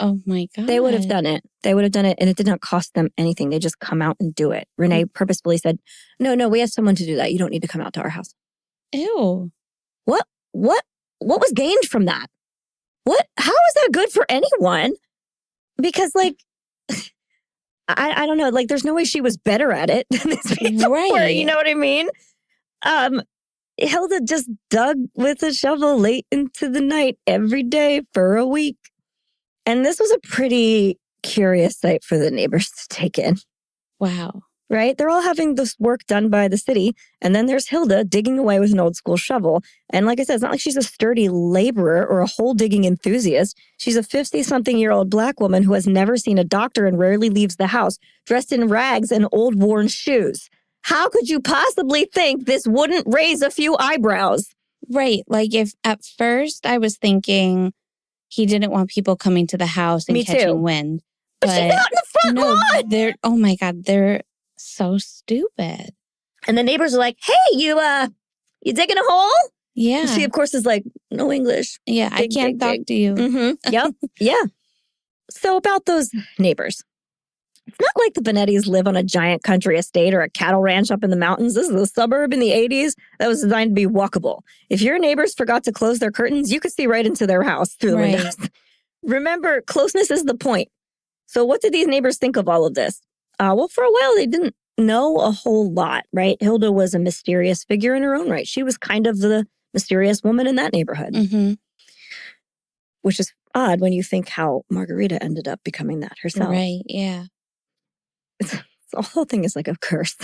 Oh my God. They would have done it. They would have done it. And it did not cost them anything. They just come out and do it. Rene purposefully said, no, we have someone to do that. You don't need to come out to our house. Ew. What was gained from that? How is that good for anyone? Because like, I don't know. Like, there's no way she was better at it than these people were. You know what I mean? Hilda just dug with a shovel late into the night every day for a week. And this was a pretty curious sight for the neighbors to take in. Wow. right? They're all having this work done by the city. And then there's Hilda digging away with an old school shovel. And like I said, it's not like she's a sturdy laborer or a hole digging enthusiast. She's a 50-something-year-old Black woman who has never seen a doctor and rarely leaves the house, dressed in rags and old worn shoes. How could you possibly think this wouldn't raise a few eyebrows? Right. Like if at first I was thinking he didn't want people coming to the house and catching wind. But she's out in the front lawn. Oh my God, they're so stupid. And the neighbors are like, hey, you digging a hole? Yeah. And she, of course, is like, no English. Yeah, I can't talk to you. Mm-hmm. Yep. Yeah. So about those neighbors. It's not like the Bonettis live on a giant country estate or a cattle ranch up in the mountains. This is a suburb in the 80s that was designed to be walkable. If your neighbors forgot to close their curtains, you could see right into their house through the windows. Remember, closeness is the point. So what did these neighbors think of all of this? Well, for a while, they didn't know a whole lot, right? Hilda was a mysterious figure in her own right. She was kind of the mysterious woman in that neighborhood. Mm-hmm. Which is odd when you think how Margarida ended up becoming that herself. Right, yeah. The whole thing is like a curse.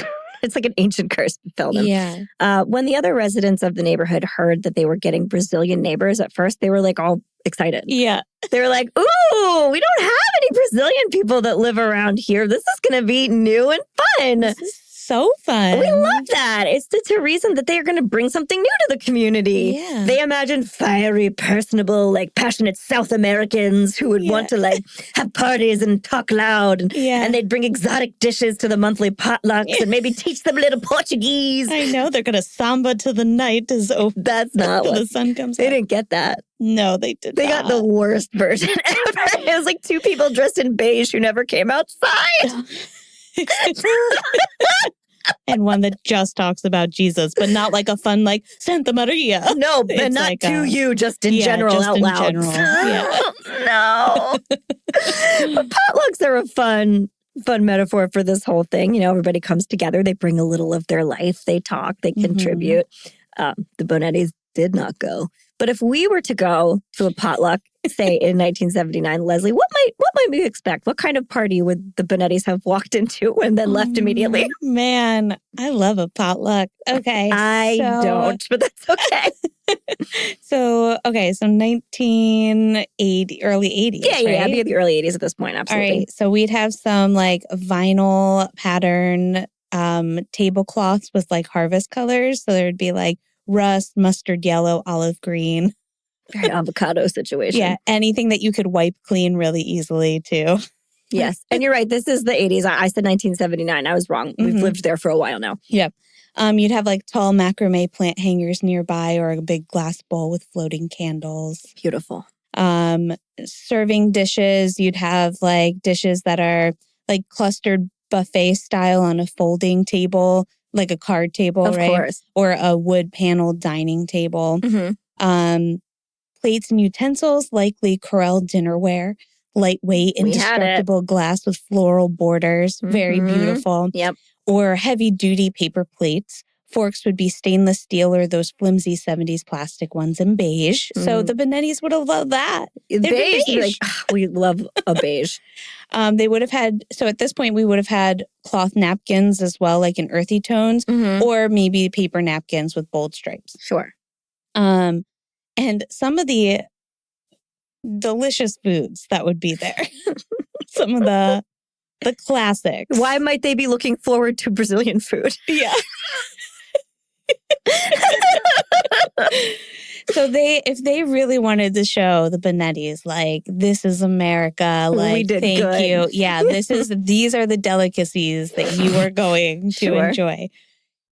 It's like an ancient curse befell them. Yeah. When the other residents of the neighborhood heard that they were getting Brazilian neighbors, at first they were like all excited. Yeah. They were like, ooh, we don't have any Brazilian people that live around here. This is going to be new and fun. This is so fun. We love that. It's a reason that they are going to bring something new to the community. Yeah. They imagine fiery, personable, like passionate South Americans who would want to like have parties and talk loud. And they'd bring exotic dishes to the monthly potlucks and maybe teach them a little Portuguese. I know. They're going to samba to the night as That's not what the sun comes They up. didn't get that. No, they did They not. got the worst version ever. It was like two people dressed in beige who never came outside. And one that just talks about Jesus, but not like a fun, like, Santa Maria. No, but not like to you, just in general, just out in loud. General. Yeah. No. But potlucks are a fun metaphor for this whole thing. You know, everybody comes together. They bring a little of their life. They talk. They contribute. The Bonettis did not go. But if we were to go to a potluck, say in 1979, Leslie, what might we expect? What kind of party would the Bonettis have walked into and then left immediately? Man, I love a potluck. Okay. I don't, but that's okay. So 1980, early 80s. Yeah, right? I'd be the early 80s at this point, absolutely. All right. So we'd have some like vinyl pattern tablecloths with like harvest colors. So there'd be like rust, mustard yellow, olive green. Very avocado situation. Yeah, anything that you could wipe clean really easily too. Yes, and you're right. This is the 80s. I said 1979. I was wrong. We've lived there for a while now. Yep. You'd have like tall macrame plant hangers nearby or a big glass bowl with floating candles. Beautiful. Serving dishes, you'd have like dishes that are like clustered buffet style on a folding table, like a card table, of right? Course. Or a wood paneled dining table. Plates and utensils, likely Corelle dinnerware, lightweight, indestructible glass with floral borders, very beautiful. Yep. Or heavy-duty paper plates. Forks would be stainless steel or those flimsy 70s plastic ones in beige. So the Bonettis would have loved that. Beige. Like, we love a beige. They would have had, so at this point, we would have had cloth napkins as well, like in earthy tones, or maybe paper napkins with bold stripes. Sure. And some of the delicious foods that would be there. Some of the classics. Why might they be looking forward to Brazilian food? Yeah. So if they really wanted to show the Bonettis, like, this is America, like, we did thank good. you. Yeah, these are the delicacies that you are going to enjoy.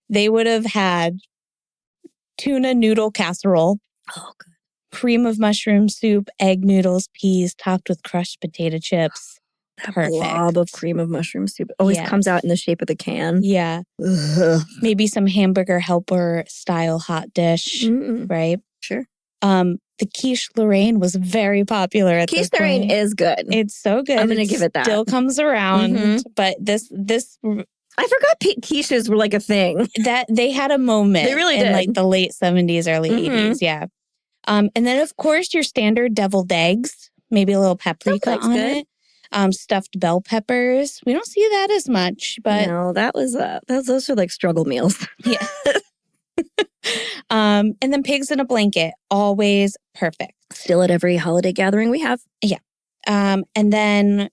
They would have had tuna noodle casserole. Oh, good. Cream of mushroom soup, egg noodles, peas, topped with crushed potato chips. That blob of cream of mushroom soup always comes out in the shape of the can. Yeah. Ugh. Maybe some hamburger helper style hot dish, right? Sure. The quiche Lorraine was very popular at this point. Quiche Lorraine is good. It's so good. I'm going to give it that. Still comes around, but this I forgot quiches were like a thing. That they had a moment. They really in did. like the late 70s, early 80s. Yeah. And then of course your standard deviled eggs, maybe a little paprika on it. Stuffed bell peppers. We don't see that as much, but no, those are like struggle meals. Yeah. And then pigs in a blanket, always perfect. Still at every holiday gathering we have. Yeah. And then,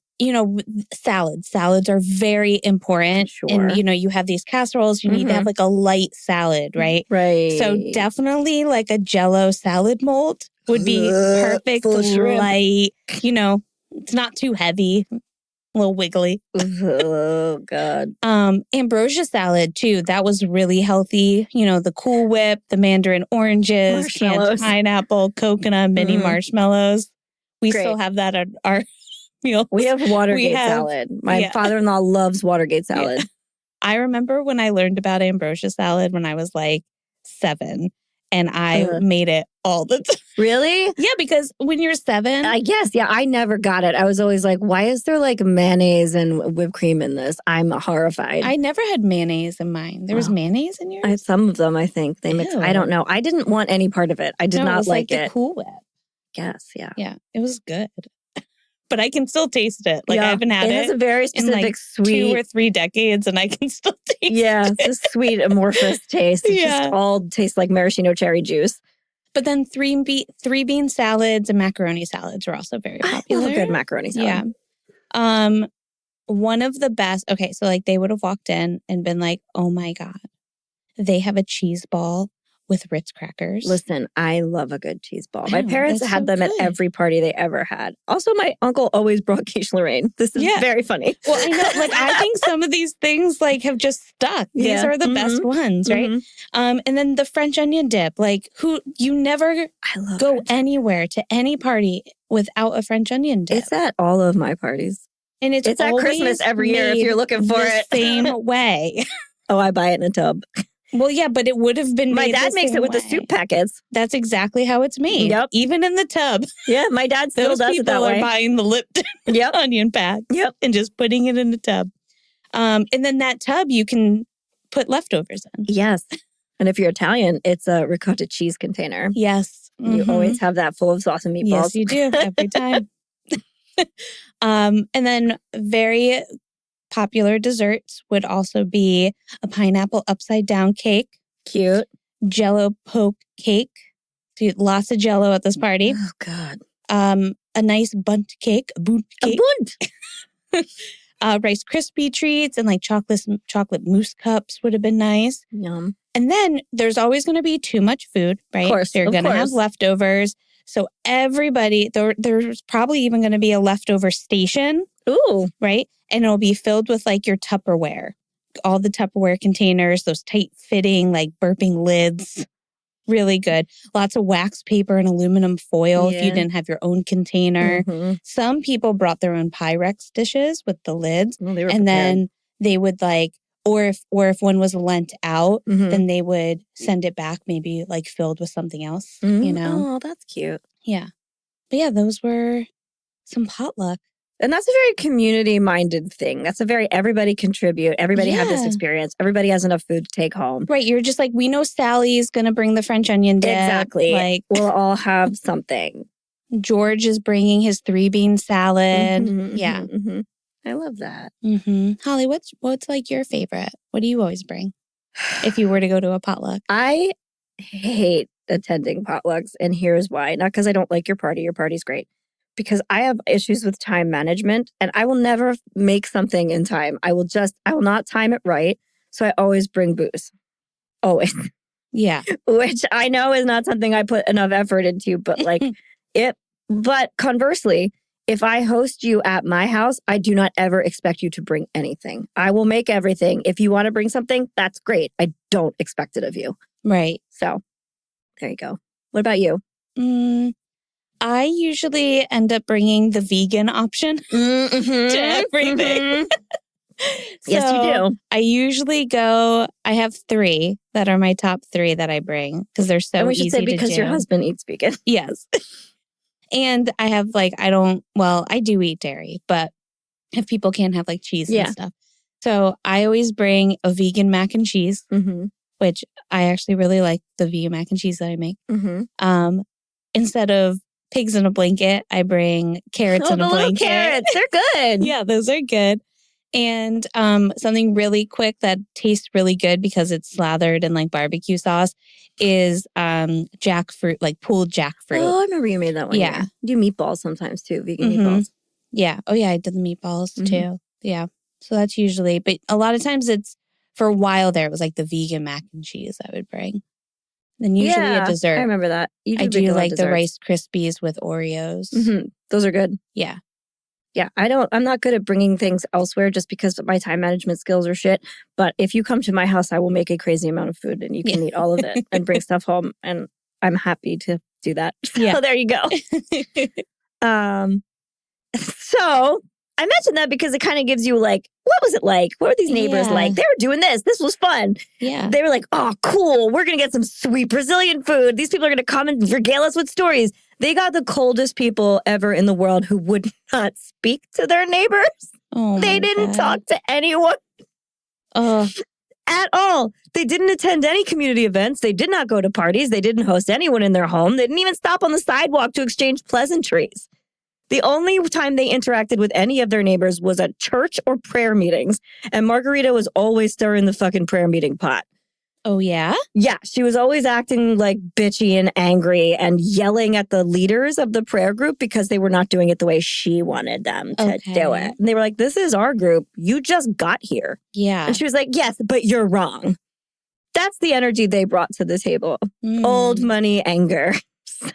salads. Salads are very important. Sure. And, you have these casseroles, you need to have like a light salad, right? Right. So definitely like a Jell-O salad mold would be perfect, light, it's not too heavy, a little wiggly. Oh, God. Ambrosia salad, too. That was really healthy. The Cool Whip, the mandarin oranges, canned pineapple, coconut, mini marshmallows. We still have that at our meals. We have Watergate salad. My father-in-law loves Watergate salad. Yeah. I remember when I learned about ambrosia salad when I was like 7. And I made it all the time. Really? Yeah, because when you're 7. I guess. Yeah, I never got it. I was always like, why is there like mayonnaise and whipped cream in this? I'm horrified. I never had mayonnaise in mine. There was mayonnaise in yours? I had some of them, I think. They mix. I don't know. I didn't want any part of it. I did not like it. The Cool Whip. Yes, yeah. Yeah, it was good. But I can still taste it. Like I haven't had it. It has a very specific in like sweet 2 or 3 decades, and I can still taste it. Yeah, it's a sweet amorphous taste. It just all tastes like maraschino cherry juice. But then three bean salads and macaroni salads are also very popular. I love a good macaroni salad. Yeah. One of the best. Okay, so like they would have walked in and been like, "Oh my God, they have a cheese ball with Ritz crackers." Listen, I love a good cheese ball. My parents had them at every party they ever had. Also, my uncle always brought quiche Lorraine. This is very funny. Well, I know. Like, I think some of these things like have just stuck. These are the best ones, right? And then the French onion dip. Like, you never go anywhere to any party without a French onion dip. It's at all of my parties. And it's at Christmas every year if you're looking for it. Same way. Oh, I buy it in a tub. Well, yeah, but it would have been made My dad makes it with the soup packets. That's exactly how it's made. Yep. Even in the tub. Yeah, my dad still does it that way. Those people are buying the Lipton onion pack and just putting it in the tub. And then that tub you can put leftovers in. Yes. And if you're Italian, it's a ricotta cheese container. Yes. You always have that full of sauce and meatballs. Yes, you do. Every time. And then very popular desserts would also be a pineapple upside down cake. Cute. Jell-O poke cake. So lots of Jell-O at this party. Oh, God. A nice bundt cake. A bundt cake. A bundt! Rice Krispie treats and like chocolate mousse cups would have been nice. Yum. And then there's always going to be too much food, right? Of course. So you're going to have leftovers. So everybody, there's probably even going to be a leftover station. Ooh. Right? And it'll be filled with like your Tupperware. All the Tupperware containers, those tight-fitting, like burping lids. Really good. Lots of wax paper and aluminum foil if you didn't have your own container. Some people brought their own Pyrex dishes with the lids. Well, they were and prepared. Then they would like, or if one was lent out, then they would send it back maybe like filled with something else, Oh, that's cute. Yeah. But yeah, those were some potluck. And that's a very community-minded thing. That's a very everybody contribute. Everybody have this experience. Everybody has enough food to take home. Right. You're just like, we know Sally's going to bring the French onion dip. Exactly. Like, we'll all have something. George is bringing his 3-bean salad. Yeah. I love that. Holly, what's like your favorite? What do you always bring if you were to go to a potluck? I hate attending potlucks, and here's why. Not because I don't like your party. Your party's great. Because I have issues with time management, and I will never make something in time. I will not time it right. So I always bring booze. Always. Yeah. Which I know is not something I put enough effort into, but but conversely, if I host you at my house, I do not ever expect you to bring anything. I will make everything. If you want to bring something, that's great. I don't expect it of you. Right. So there you go. What about you? I usually end up bringing the vegan option to everything. Yes, you do. I usually I have 3 that are my top 3 that I bring because they're so easy to do. And we should say because your husband eats vegan. Yes. And I have I do eat dairy, but if people can't have like cheese and stuff. So I always bring a vegan mac and cheese, which I actually really like the vegan mac and cheese that I make. Instead of pigs in a blanket. I bring carrots in a blanket. Little carrots. They're good. Yeah, those are good. And something really quick that tastes really good because it's slathered in like barbecue sauce is jackfruit, like pulled jackfruit. Oh, I remember you made that one. Yeah. You do meatballs sometimes too, vegan meatballs. Yeah. Oh, yeah, I did the meatballs too. Yeah. So that's usually, but a lot of times it's, for a while there, it was like the vegan mac and cheese I would bring. Then usually a dessert. I remember that. I do like the Rice Krispies with Oreos. Those are good. Yeah. Yeah, I'm not good at bringing things elsewhere just because my time management skills are shit. But if you come to my house, I will make a crazy amount of food and you can eat all of it and bring stuff home. And I'm happy to do that. So there you go. So I mentioned that because it kind of gives you like, what was it like? What were these neighbors like? They were doing this. This was fun. Yeah. They were like, oh, cool. We're going to get some sweet Brazilian food. These people are going to come and regale us with stories. They got the coldest people ever in the world who would not speak to their neighbors. Oh, they didn't talk to anyone at all. They didn't attend any community events. They did not go to parties. They didn't host anyone in their home. They didn't even stop on the sidewalk to exchange pleasantries. The only time they interacted with any of their neighbors was at church or prayer meetings. And Margarida was always stirring the fucking prayer meeting pot. Oh, yeah? Yeah, she was always acting like bitchy and angry and yelling at the leaders of the prayer group because they were not doing it the way she wanted them to do it. And they were like, this is our group. You just got here. Yeah. And she was like, yes, but you're wrong. That's the energy they brought to the table. Old money anger.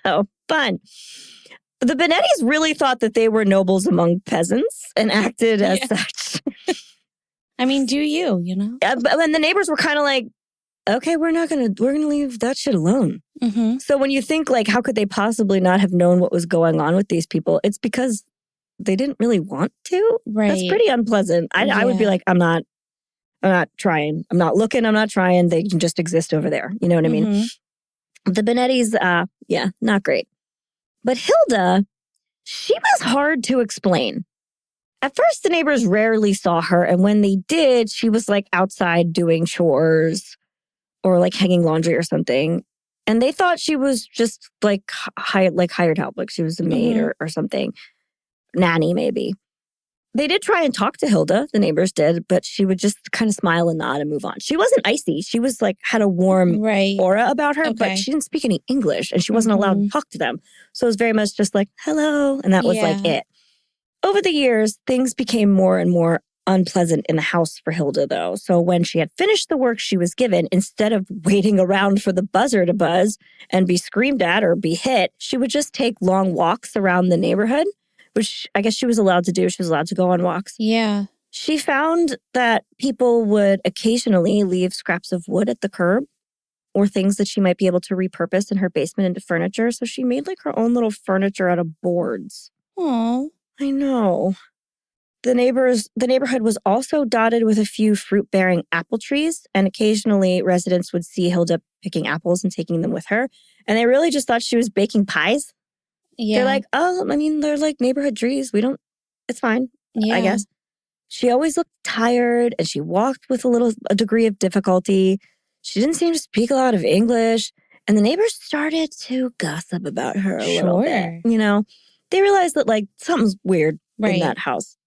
So fun. The Bonettis really thought that they were nobles among peasants and acted as such. I mean, do you know? And the neighbors were kind of like, okay, we're going to leave that shit alone. So when you think like, how could they possibly not have known what was going on with these people? It's because they didn't really want to. Right. That's pretty unpleasant. I would be like, I'm not trying. I'm not looking. I'm not trying. They can just exist over there. You know what I mean? The Bonettis, not great. But Hilda, she was hard to explain. At first, the neighbors rarely saw her. And when they did, she was like outside doing chores or like hanging laundry or something. And they thought she was just like hired help, like she was a maid or something. Nanny, maybe. They did try and talk to Hilda, the neighbors did, but she would just kind of smile and nod and move on. She wasn't icy. She was like, had a warm aura about her, but she didn't speak any English and she wasn't allowed to talk to them. So it was very much just like, hello. And that was like it. Over the years, things became more and more unpleasant in the house for Hilda, though. So when she had finished the work she was given, instead of waiting around for the buzzer to buzz and be screamed at or be hit, she would just take long walks around the neighborhood, which I guess she was allowed to do. She was allowed to go on walks. Yeah. She found that people would occasionally leave scraps of wood at the curb or things that she might be able to repurpose in her basement into furniture. So she made like her own little furniture out of boards. Oh, I know. The neighborhood was also dotted with a few fruit-bearing apple trees, and occasionally residents would see Hilda picking apples and taking them with her. And they really just thought she was baking pies. Yeah. They're like, oh, I mean, they're like neighborhood trees. It's fine, I guess. She always looked tired and she walked with a degree of difficulty. She didn't seem to speak a lot of English. And the neighbors started to gossip about her a little bit. You know, they realized that like something's weird in that house.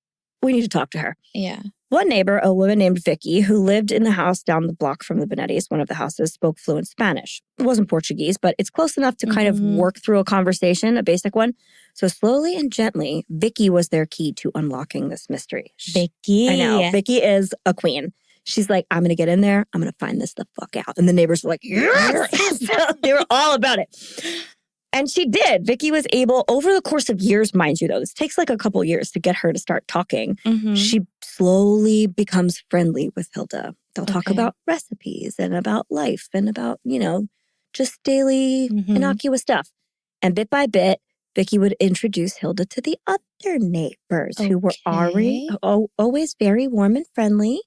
We need to talk to her. Yeah. One neighbor, a woman named Vicky, who lived in the house down the block from the Bonettis, one of the houses, spoke fluent Spanish. It wasn't Portuguese, but it's close enough to kind of work through a conversation, a basic one. So slowly and gently, Vicky was their key to unlocking this mystery. Vicky. I know. Vicky is a queen. She's like, I'm going to get in there. I'm going to find this the fuck out. And the neighbors were like, yes! So they were all about it. And she did. Vicky was able, over the course of years, mind you, though, this takes like a couple years to get her to start talking. She slowly becomes friendly with Hilda. They'll talk about recipes and about life and about, just daily innocuous stuff. And bit by bit, Vicky would introduce Hilda to the other neighbors who were always very warm and friendly.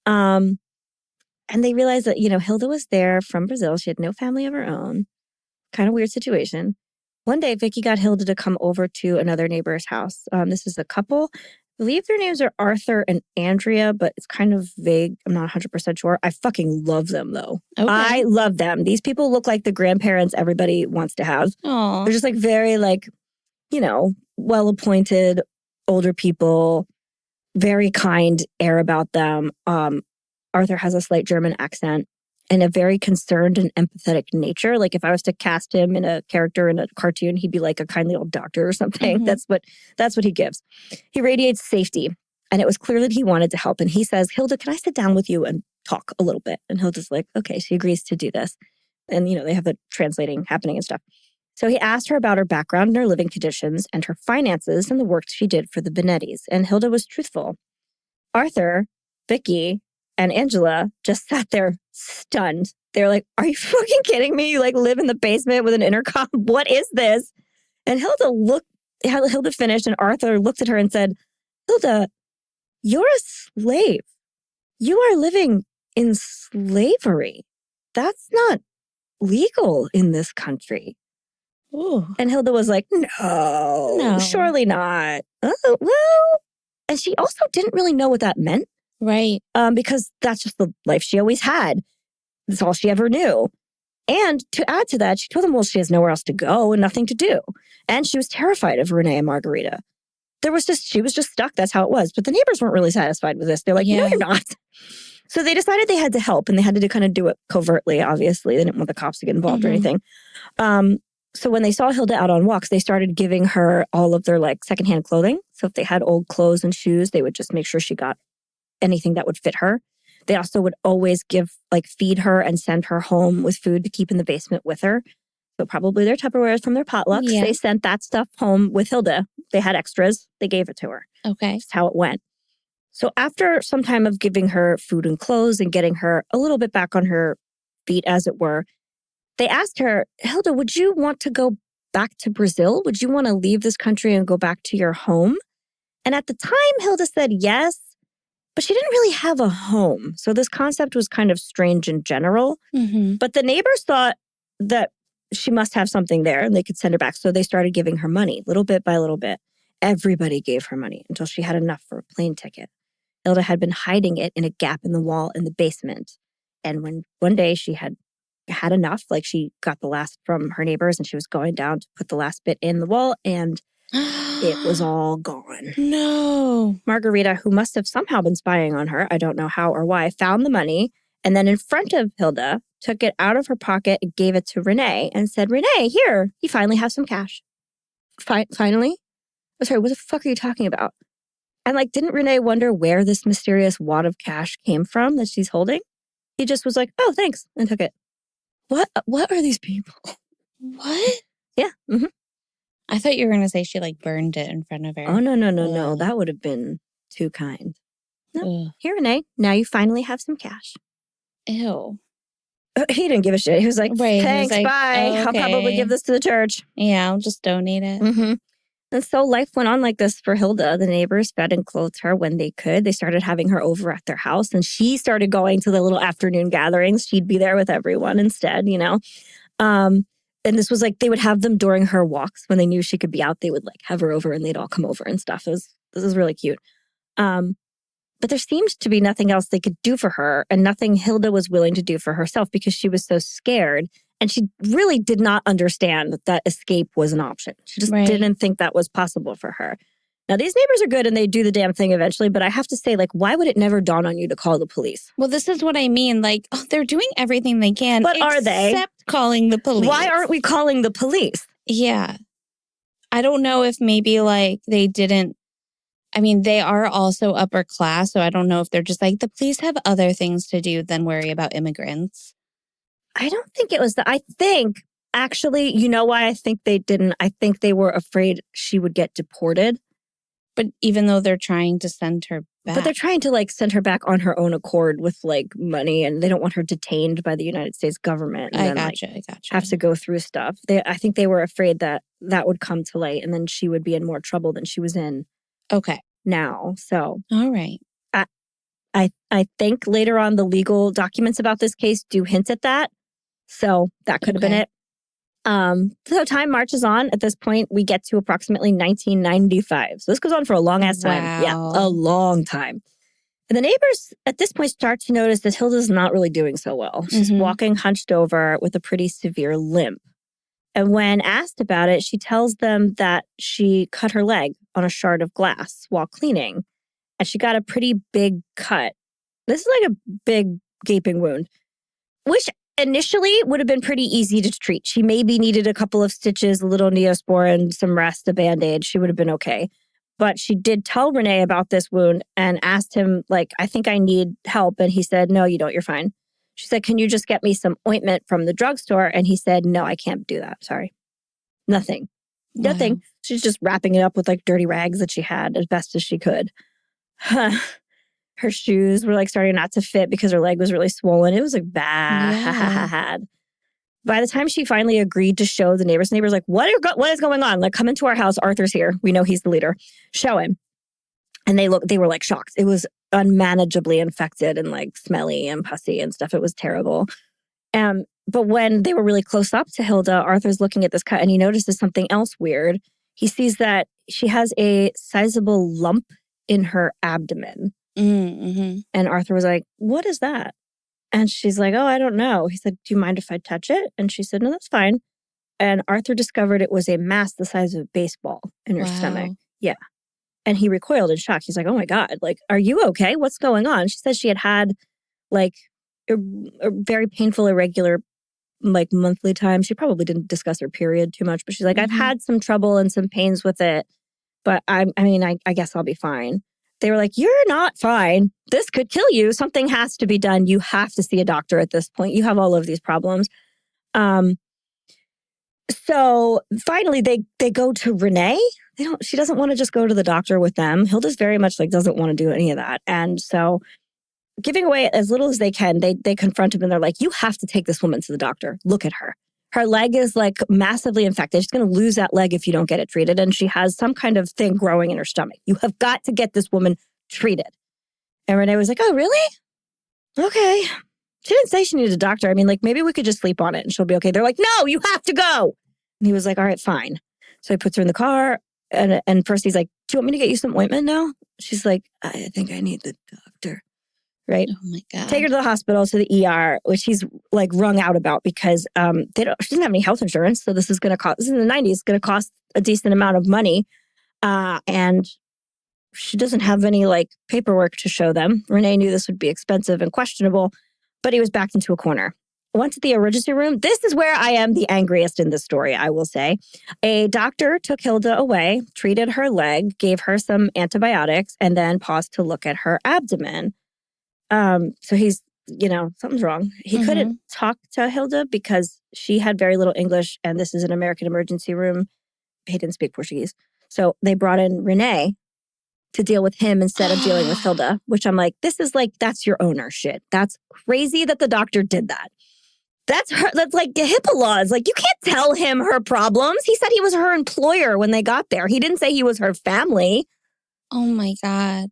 And they realized that, Hilda was there from Brazil. She had no family of her own. Kind of weird situation. One day, Vicky got Hilda to come over to another neighbor's house. This is a couple. believe their names are Arthur and Andrea, but it's kind of vague. I'm not 100% sure. I fucking love them, though. Okay. I love them. These people look like the grandparents everybody wants to have. Aww. They're just like very like, well-appointed older people, very kind air about them. Arthur has a slight German accent and a very concerned and empathetic nature. Like if I was to cast him in a character in a cartoon, he'd be like a kindly old doctor or something. Mm-hmm. That's what he gives. He radiates safety, and it was clear that he wanted to help. And he says, Hilda, can I sit down with you and talk a little bit? And Hilda's like, okay, she agrees to do this. And, they have the translating happening and stuff. So he asked her about her background and her living conditions and her finances and the work she did for the Bonettis. And Hilda was truthful. Arthur, Vicky, and Angela just sat there stunned. They're like, are you fucking kidding me? You live in the basement with an intercom? What is this? And Hilda finished, and Arthur looked at her and said, Hilda, you're a slave. You are living in slavery. That's not legal in this country. Ooh. And Hilda was like, no, surely not. Oh, well. And she also didn't really know what that meant. Right. Because that's just the life she always had. That's all she ever knew. And to add to that, she told them, well, she has nowhere else to go and nothing to do. And she was terrified of Rene and Margarida. She was just stuck. That's how it was. But the neighbors weren't really satisfied with this. They're like, no, you're not. So they decided they had to help, and they had to kind of do it covertly, obviously. They didn't want the cops to get involved or anything. So when they saw Hilda out on walks, they started giving her all of their secondhand clothing. So if they had old clothes and shoes, they would just make sure she got anything that would fit her. They also would always feed her and send her home with food to keep in the basement with her. So probably their Tupperwares from their potlucks. Yeah. They sent that stuff home with Hilda. They had extras. They gave it to her. Okay. That's how it went. So after some time of giving her food and clothes and getting her a little bit back on her feet, as it were, they asked her, Hilda, would you want to go back to Brazil? Would you want to leave this country and go back to your home? And at the time, Hilda said yes, but she didn't really have a home. So this concept was kind of strange in general. Mm-hmm. But the neighbors thought that she must have something there and they could send her back. So they started giving her money, little bit by little bit. Everybody gave her money until she had enough for a plane ticket. Hilda had been hiding it in a gap in the wall in the basement. And when one day she had enough, she got the last from her neighbors and she was going down to put the last bit in the wall, and it was all gone. No. Margarida, who must have somehow been spying on her, I don't know how or why, found the money and then in front of Hilda, took it out of her pocket and gave it to Rene and said, Rene, here, you finally have some cash. Finally? Oh, sorry, what the fuck are you talking about? And didn't Rene wonder where this mysterious wad of cash came from that she's holding? He just was like, oh, thanks, and took it. What are these people? What? Yeah. Mm-hmm. I thought you were going to say she burned it in front of her. Oh, no. That would have been too kind. No. Here, Rene, now you finally have some cash. Ew. He didn't give a shit. He was like, thanks, bye. Oh, okay. I'll probably give this to the church. Yeah, I'll just donate it. Mm-hmm. And so life went on like this for Hilda. The neighbors fed and clothed her when they could. They started having her over at their house, and she started going to the little afternoon gatherings. She'd be there with everyone instead, And this was they would have them during her walks. When they knew she could be out, they would have her over and they'd all come over and stuff. This was really cute. But there seemed to be nothing else they could do for her, and nothing Hilda was willing to do for herself because she was so scared. And she really did not understand that escape was an option. She just didn't think that was possible for her. Now, these neighbors are good and they do the damn thing eventually, but I have to say, why would it never dawn on you to call the police? Well, this is what I mean. They're doing everything they can. But are they? Except calling the police. Why aren't we calling the police? Yeah. I don't know if maybe they didn't. I mean, they are also upper class, so I don't know if they're just the police have other things to do than worry about immigrants. I don't think it was that. I think, actually, you know why I think they didn't? I think they were afraid she would get deported. But even though they're trying to send her back. But they're trying to send her back on her own accord with money, and they don't want her detained by the United States government. And I gotcha. Have to go through stuff. I think they were afraid that would come to light and then she would be in more trouble than she was in. Okay. Now. So. All right. I think later on the legal documents about this case do hint at that. So that could have been it. So time marches on. At this point, we get to approximately 1995. So this goes on for a long-ass time. Wow. Yeah, a long time. And the neighbors at this point start to notice that Hilda's not really doing so well. She's walking hunched over with a pretty severe limp. And when asked about it, she tells them that she cut her leg on a shard of glass while cleaning. And she got a pretty big cut. This is like a big gaping wound, which initially would have been pretty easy to treat. She maybe needed a couple of stitches, a little Neosporin, some rest, a Band-Aid. She would have been okay. But she did tell Rene about this wound and asked him, like, I think I need help. And he said, no, you don't. You're fine. She said, can you just get me some ointment from the drugstore? And he said, no, I can't do that. Sorry. Nothing. Wow. Nothing. She's just wrapping it up with like dirty rags that she had as best as she could. Her shoes were like starting not to fit because her leg was really swollen. It was like bad. Yeah. By the time she finally agreed to show the neighbors like, what is going on? Like, come into our house. Arthur's here. We know he's the leader. Show him. And they were like shocked. It was unmanageably infected and like smelly and pussy and stuff. It was terrible. But when they were really close up to Hilda, Arthur's looking at this cut and he notices something else weird. He sees that she has a sizable lump in her abdomen. Mm-hmm. And Arthur was like, what is that? And she's like, oh, I don't know. He said, do you mind if I touch it? And she said, no, that's fine. And Arthur discovered it was a mass the size of a baseball in her stomach. Yeah. And he recoiled in shock. He's like, oh my God, like, are you okay? What's going on? She said she had like a very painful, irregular, like monthly time. She probably didn't discuss her period too much, but she's like, I've had some trouble and some pains with it, but I guess I'll be fine. They were like, you're not fine. This could kill you. Something has to be done. You have to see a doctor at this point. You have all of these problems. So finally, they go to Rene. She doesn't want to just go to the doctor with them. Hilda's very much like doesn't want to do any of that. And so giving away as little as they can, they confront him and they're like, you have to take this woman to the doctor. Look at her. Her leg is like massively infected. She's going to lose that leg if you don't get it treated. And she has some kind of thing growing in her stomach. You have got to get this woman treated. And Rene was like, oh, really? Okay. She didn't say she needed a doctor. I mean, like, maybe we could just sleep on it and she'll be okay. They're like, no, you have to go. And he was like, all right, fine. So he puts her in the car. And first he's like, do you want me to get you some ointment now? She's like, I think I need the doctor. Right? Oh my God. Take her to the hospital, to the ER, which he's like wrung out about because she doesn't have any health insurance. So this is going to cost, this is in the 90s, going to cost a decent amount of money. And she doesn't have any like paperwork to show them. Rene knew this would be expensive and questionable, but he was backed into a corner. Once at the emergency room, this is where I am the angriest in this story, I will say. A doctor took Hilda away, treated her leg, gave her some antibiotics, and then paused to look at her abdomen. So he's, something's wrong. He couldn't talk to Hilda because she had very little English, and this is an American emergency room. He didn't speak Portuguese. So they brought in Rene to deal with him instead of dealing with Hilda, which I'm like, this is like, that's your owner shit. That's crazy that the doctor did that. That's like HIPAA laws. Like, you can't tell him her problems. He said he was her employer when they got there. He didn't say he was her family. Oh my God.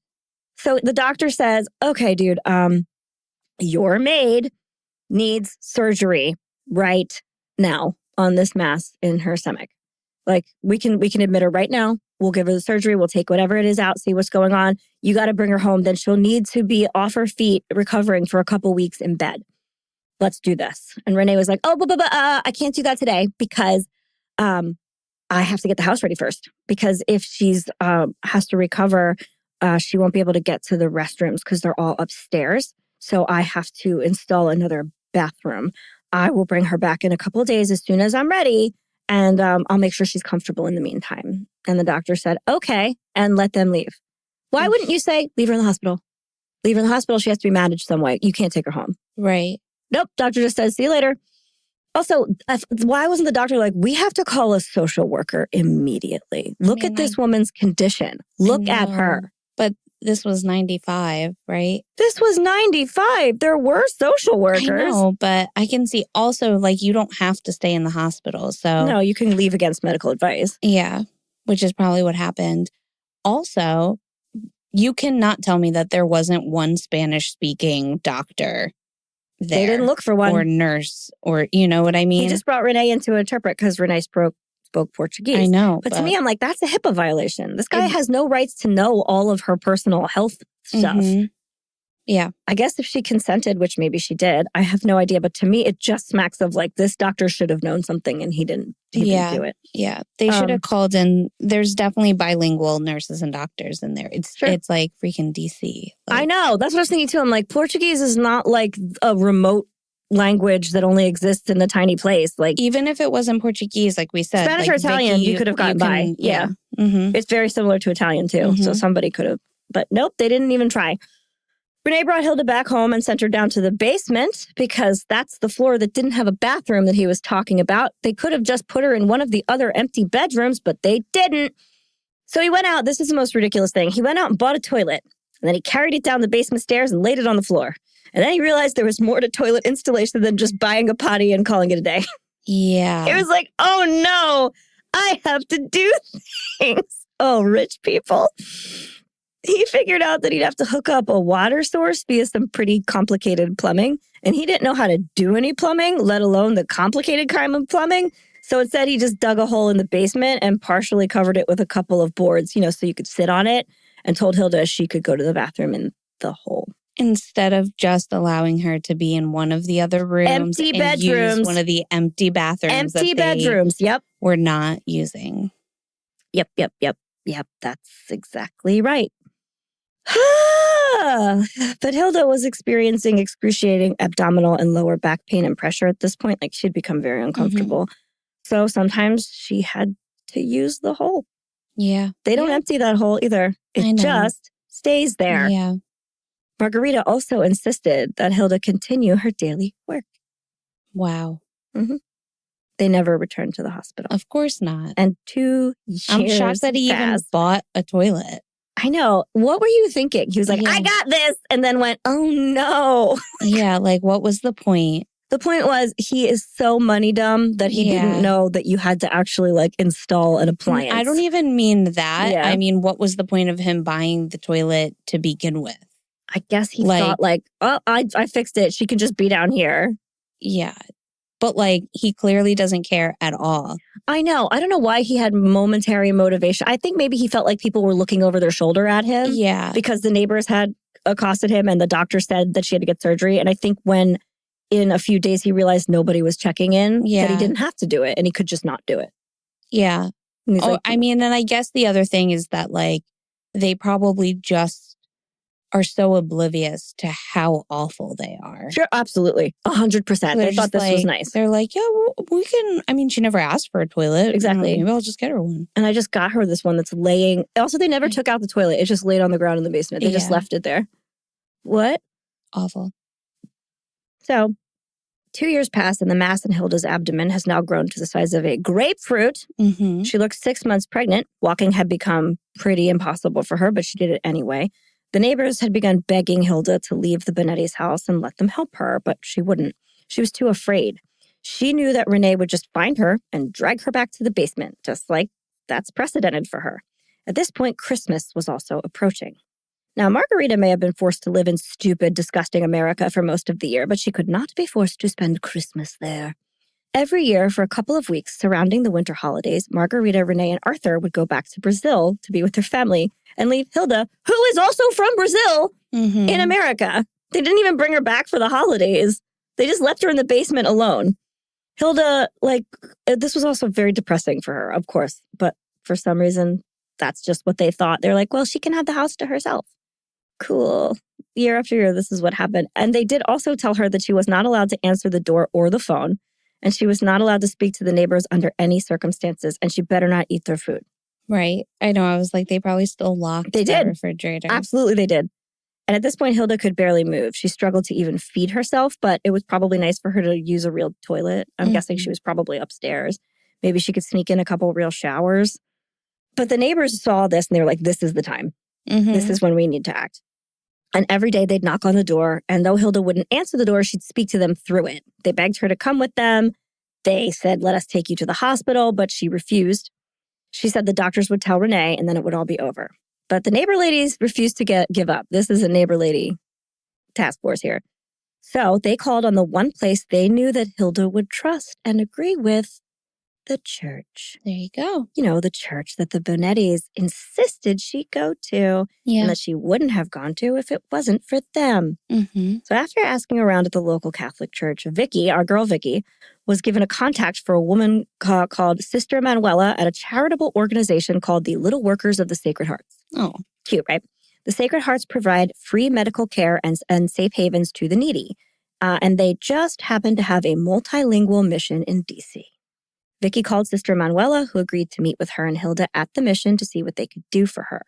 So the doctor says, okay, dude, your maid needs surgery right now on this mass in her stomach. Like, we can admit her right now. We'll give her the surgery. We'll take whatever it is out, see what's going on. You got to bring her home. Then she'll need to be off her feet, recovering for a couple weeks in bed. Let's do this. And Rene was like, I can't do that today because I have to get the house ready first. Because if she's has to recover, she won't be able to get to the restrooms because they're all upstairs. So I have to install another bathroom. I will bring her back in a couple of days as soon as I'm ready. And I'll make sure she's comfortable in the meantime. And the doctor said, okay, and let them leave. Why wouldn't you say, leave her in the hospital? Leave her in the hospital. She has to be managed some way. You can't take her home. Right. Nope. Doctor just says, see you later. Also, why wasn't the doctor like, we have to call a social worker immediately? Look at this woman's condition. Look at her. But this was 95, right? This was 95. There were social workers. I know, but I can see also, like, you don't have to stay in the hospital. So no, you can leave against medical advice. Yeah, which is probably what happened. Also, you cannot tell me that there wasn't one Spanish-speaking doctor there. They didn't look for one. Or nurse, or you know what I mean? He just brought Rene in to interpret because Rene spoke Portuguese. I know. But to me, I'm like, that's a HIPAA violation. This guy has no rights to know all of her personal health stuff. Mm-hmm. Yeah. I guess if she consented, which maybe she did, I have no idea. But to me, it just smacks of like, this doctor should have known something and he didn't do it. Yeah. They should have called in. There's definitely bilingual nurses and doctors in there. It's like freaking DC. I know. That's what I was thinking too. I'm like, Portuguese is not like a remote language that only exists in a tiny place. Like, even if it wasn't Portuguese, like we said, Spanish like or Italian, Vicky, you could have gotten by. Yeah. Mm-hmm. It's very similar to Italian too. So somebody could have. But nope, they didn't even try. Rene brought Hilda back home and sent her down to the basement because that's the floor that didn't have a bathroom that he was talking about. They could have just put her in one of the other empty bedrooms, but they didn't. So he went out. This is the most ridiculous thing. He went out and bought a toilet, and then he carried it down the basement stairs and laid it on the floor. And then he realized there was more to toilet installation than just buying a potty and calling it a day. Yeah. It was like, oh no, I have to do things. Oh, rich people. He figured out that he'd have to hook up a water source via some pretty complicated plumbing. And he didn't know how to do any plumbing, let alone the complicated kind of plumbing. So instead, he just dug a hole in the basement and partially covered it with a couple of boards, so you could sit on it, and told Hilda she could go to the bathroom in the hole. Instead of just allowing her to be in one of the other rooms. Empty bedrooms. Use one of the empty bathrooms. Empty bedrooms, yep. We're not using. Yep. That's exactly right. But Hilda was experiencing excruciating abdominal and lower back pain and pressure at this point. Like, she'd become very uncomfortable. So sometimes she had to use the hole. Yeah. They don't empty that hole either. It just stays there. Yeah. Margarida also insisted that Hilda continue her daily work. Wow. Mm-hmm. They never returned to the hospital. Of course not. And 2 years I'm shocked that he even bought a toilet. I know. What were you thinking? He was like, I got this. And then went, oh no. Yeah, like what was the point? The point was he is so money dumb that he didn't know that you had to actually like install an appliance. I don't even mean that. Yeah. I mean, what was the point of him buying the toilet to begin with? I guess he thought like, oh, I fixed it. She can just be down here. Yeah. But like, he clearly doesn't care at all. I know. I don't know why he had momentary motivation. I think maybe he felt like people were looking over their shoulder at him. Yeah. Because the neighbors had accosted him and the doctor said that she had to get surgery. And I think when in a few days he realized nobody was checking in, that he didn't have to do it and he could just not do it. Yeah. Like, I mean, and I guess the other thing is that like, they probably just are so oblivious to how awful they are. Sure, absolutely. 100%. They thought this was nice. They're like, yeah, well, we can, I mean, she never asked for a toilet. Exactly. Maybe I'll just get her one. And I just got her this one that's laying. Also, they never took out the toilet. It just laid on the ground in the basement. They just left it there. What? Awful. So, 2 years pass and the mass in Hilda's abdomen has now grown to the size of a grapefruit. Mm-hmm. She looked 6 months pregnant. Walking had become pretty impossible for her, but she did it anyway. The neighbors had begun begging Hilda to leave the Bonetti's house and let them help her, but she wouldn't. She was too afraid. She knew that Rene would just find her and drag her back to the basement, just like that's precedented for her. At this point, Christmas was also approaching. Now, Margarida may have been forced to live in stupid, disgusting America for most of the year, but she could not be forced to spend Christmas there. Every year, for a couple of weeks surrounding the winter holidays, Margarida, Rene, and Arthur would go back to Brazil to be with their family and leave Hilda, who is also from Brazil, in America. They didn't even bring her back for the holidays. They just left her in the basement alone. Hilda, like, this was also very depressing for her, of course. But for some reason, that's just what they thought. They're like, well, she can have the house to herself. Cool. Year after year, this is what happened. And they did also tell her that she was not allowed to answer the door or the phone. And she was not allowed to speak to the neighbors under any circumstances. And she better not eat their food. Right. I know. I was like, they probably still locked the refrigerator. Absolutely, they did. And at this point, Hilda could barely move. She struggled to even feed herself, but it was probably nice for her to use a real toilet. I'm guessing she was probably upstairs. Maybe she could sneak in a couple real showers. But the neighbors saw this and they were like, this is the time. This is when we need to act. And every day they'd knock on the door. And though Hilda wouldn't answer the door, she'd speak to them through it. They begged her to come with them. They said, let us take you to the hospital, but she refused. She said the doctors would tell Rene and then it would all be over. But the neighbor ladies refused to give up. This is a neighbor lady task force here. So they called on the one place they knew that Hilda would trust and agree with, the church. There you go. You know, the church that the Bonettis insisted she go to and that she wouldn't have gone to if it wasn't for them. Mm-hmm. So after asking around at the local Catholic church, Vicky, our girl Vicky, was given a contact for a woman called Sister Manuela at a charitable organization called the Little Workers of the Sacred Hearts. Oh. Cute, right? The Sacred Hearts provide free medical care and safe havens to the needy. And they just happen to have a multilingual mission in D.C. Vicky called Sister Manuela, who agreed to meet with her and Hilda at the mission to see what they could do for her.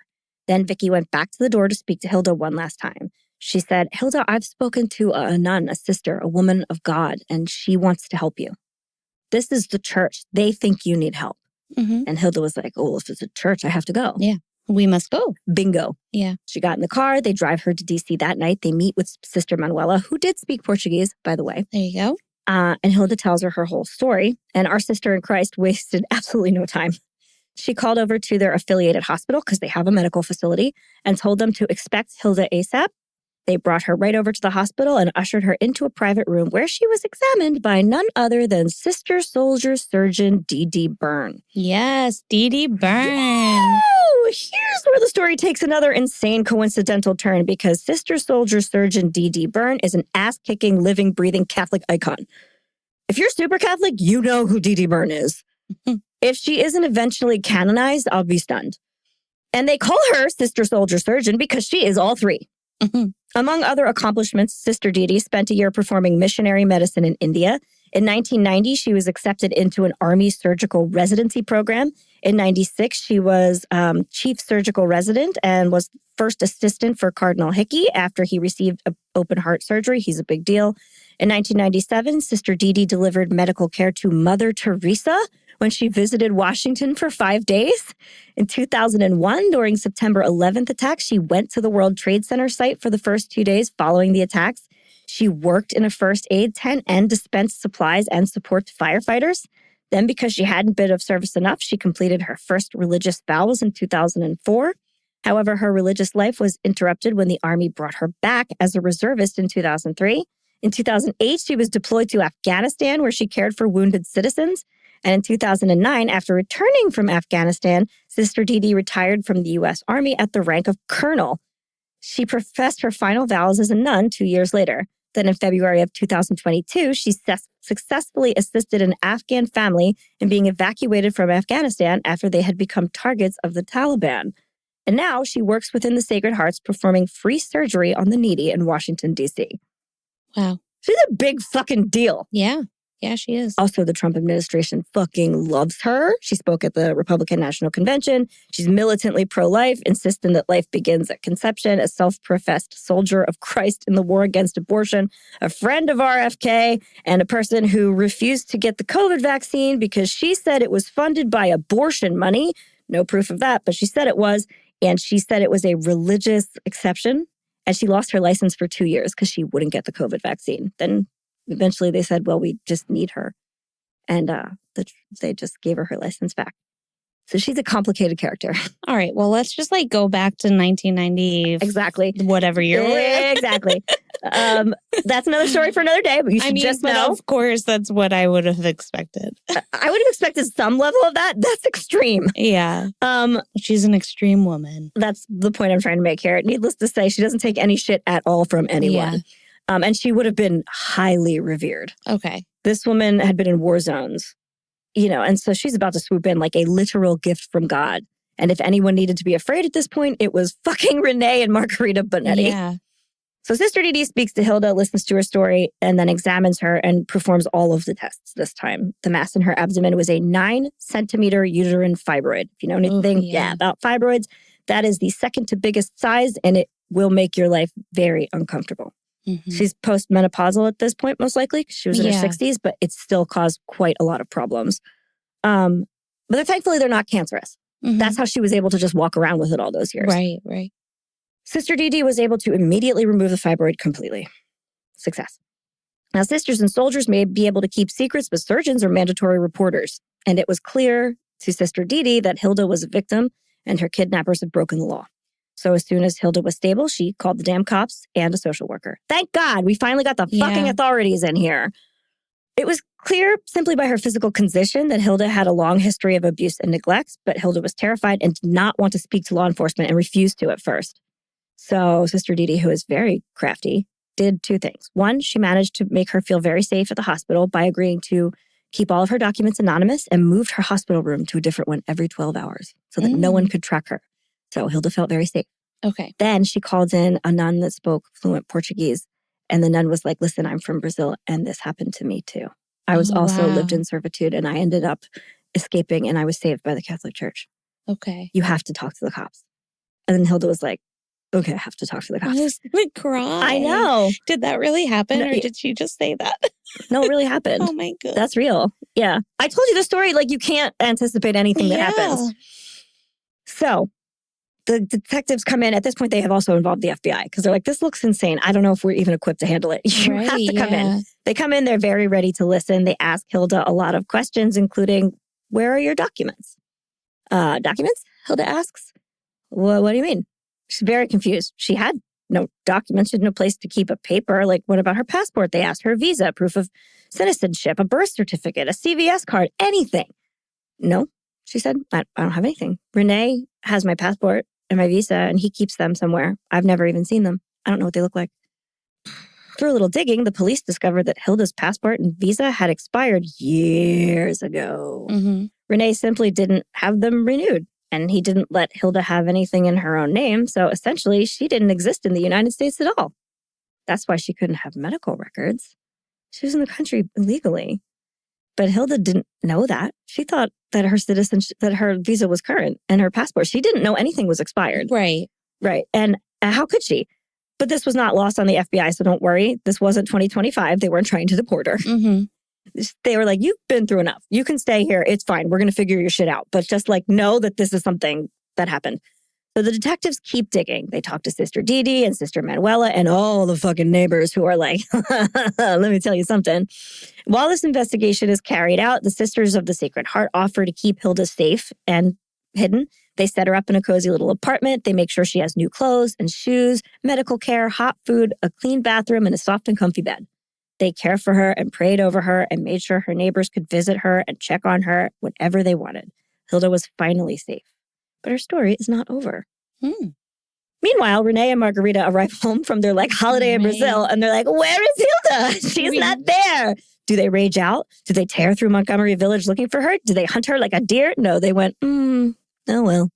Then Vicky went back to the door to speak to Hilda one last time. She said, Hilda, I've spoken to a nun, a sister, a woman of God, and she wants to help you. This is the church. They think you need help. Mm-hmm. And Hilda was like, oh, if it's a church, I have to go. Yeah, we must go. Bingo. Yeah. She got in the car. They drive her to D.C. that night. They meet with Sister Manuela, who did speak Portuguese, by the way. There you go. And Hilda tells her whole story. And our sister in Christ wasted absolutely no time. She called over to their affiliated hospital because they have a medical facility and told them to expect Hilda ASAP. They brought her right over to the hospital and ushered her into a private room where she was examined by none other than Sister Soldier Surgeon D.D. Byrne. Yes, D.D. Byrne. Woo! Here's where the story takes another insane coincidental turn because Sister Soldier Surgeon D.D. Byrne is an ass-kicking, living, breathing Catholic icon. If you're super Catholic, you know who D.D. Byrne is. If she isn't eventually canonized, I'll be stunned. And they call her Sister Soldier Surgeon because she is all three. Mm-hmm. Among other accomplishments, Sister Didi spent a year performing missionary medicine in India. In 1990, she was accepted into an Army surgical residency program. In 96, she was chief surgical resident and was first assistant for Cardinal Hickey after he received open heart surgery. He's a big deal. In 1997, Sister Didi delivered medical care to Mother Teresa when she visited Washington for 5 days. In 2001, during September 11th attacks, she went to the World Trade Center site for the first 2 days following the attacks. She worked in a first aid tent and dispensed supplies and support to firefighters. Then, because she hadn't been of service enough, she completed her first religious vows in 2004. However, her religious life was interrupted when the Army brought her back as a reservist in 2003. In 2008, she was deployed to Afghanistan, where she cared for wounded citizens. And in 2009, after returning from Afghanistan, Sister Didi retired from the U.S. Army at the rank of colonel. She professed her final vows as a nun 2 years later. Then in February of 2022, she successfully assisted an Afghan family in being evacuated from Afghanistan after they had become targets of the Taliban. And now she works within the Sacred Hearts, performing free surgery on the needy in Washington, D.C. Wow. She's a big fucking deal. Yeah. Yeah, she is. Also, the Trump administration fucking loves her. She spoke at the Republican National Convention. She's militantly pro-life, insisting that life begins at conception, a self-professed soldier of Christ in the war against abortion, a friend of RFK, and a person who refused to get the COVID vaccine because she said it was funded by abortion money. No proof of that, but she said it was. And she said it was a religious exception. And she lost her license for 2 years because she wouldn't get the COVID vaccine. Then eventually they said, well, we just need her. And they just gave her license back. So she's a complicated character. All right. Well, let's just go back to 1990. Exactly. Whatever year we're in. Exactly. That's another story for another day. But you should just know. Of course, that's what I would have expected. I would have expected some level of that. That's extreme. Yeah. She's an extreme woman. That's the point I'm trying to make here. Needless to say, she doesn't take any shit at all from anyone. Yeah. And she would have been highly revered. Okay. This woman had been in war zones. And so she's about to swoop in like a literal gift from God. And if anyone needed to be afraid at this point, it was fucking Rene and Margarida Bonetti. Yeah. So Sister Didi speaks to Hilda, listens to her story, and then examines her and performs all of the tests this time. The mass in her abdomen was a 9-centimeter uterine fibroid. If you know anything about fibroids, that is the second to biggest size, and it will make your life very uncomfortable. Mm-hmm. She's postmenopausal at this point, most likely, because she was in her 60s, but it still caused quite a lot of problems. But thankfully, they're not cancerous. Mm-hmm. That's how she was able to just walk around with it all those years. Right. Sister Didi was able to immediately remove the fibroid completely. Success. Now, sisters and soldiers may be able to keep secrets, but surgeons are mandatory reporters. And it was clear to Sister Didi that Hilda was a victim and her kidnappers had broken the law. So as soon as Hilda was stable, she called the damn cops and a social worker. Thank God, we finally got the fucking authorities in here. It was clear simply by her physical condition that Hilda had a long history of abuse and neglect, but Hilda was terrified and did not want to speak to law enforcement and refused to at first. So Sister Didi, who is very crafty, did two things. One, she managed to make her feel very safe at the hospital by agreeing to keep all of her documents anonymous and moved her hospital room to a different one every 12 hours so that no one could track her. So Hilda felt very safe. Okay. Then she called in a nun that spoke fluent Portuguese. And the nun was like, listen, I'm from Brazil and this happened to me too. I was also lived in servitude and I ended up escaping and I was saved by the Catholic Church. Okay. You have to talk to the cops. And then Hilda was like, okay, I have to talk to the cops. I was going to cry. I know. Did that really happen or did she just say that? No, it really happened. Oh my God. That's real. Yeah. I told you the story. Like you can't anticipate anything that happens. So the detectives come in. At this point, they have also involved the FBI because they're like, this looks insane. I don't know if we're even equipped to handle it. You have to come in. They come in. They're very ready to listen. They ask Hilda a lot of questions, including, where are your documents? Documents? Hilda asks. Well, what do you mean? She's very confused. She had no documents. She had no place to keep a paper. Like, what about her passport? They asked her visa, proof of citizenship, a birth certificate, a CVS card, anything. No, she said, I don't have anything. Rene has my passport and my visa, and he keeps them somewhere. I've never even seen them. I don't know what they look like. Through a little digging, the police discovered that Hilda's passport and visa had expired years ago. Rene simply didn't have them renewed, and he didn't let Hilda have anything in her own name, so essentially she didn't exist in the United States at all. That's why she couldn't have medical records. She was in the country illegally. But Hilda didn't know that. She thought that her citizenship, that her visa was current and her passport. She didn't know anything was expired. Right. Right. And how could she? But this was not lost on the FBI, so don't worry. This wasn't 2025. They weren't trying to deport her. They were like, you've been through enough. You can stay here. It's fine. We're going to figure your shit out. But just like know that this is something that happened. So the detectives keep digging. They talk to Sister Didi and Sister Manuela and all the fucking neighbors who are like, let me tell you something. While this investigation is carried out, the Sisters of the Sacred Heart offer to keep Hilda safe and hidden. They set her up in a cozy little apartment. They make sure she has new clothes and shoes, medical care, hot food, a clean bathroom, and a soft and comfy bed. They care for her and prayed over her and made sure her neighbors could visit her and check on her whenever they wanted. Hilda was finally safe. But her story is not over. Meanwhile, Rene and Margarida arrive home from their holiday in Brazil, and they're like, where is Hilda? She's not there. Do they rage out? Do they tear through Montgomery Village looking for her? Do they hunt her like a deer? No, they went, oh well.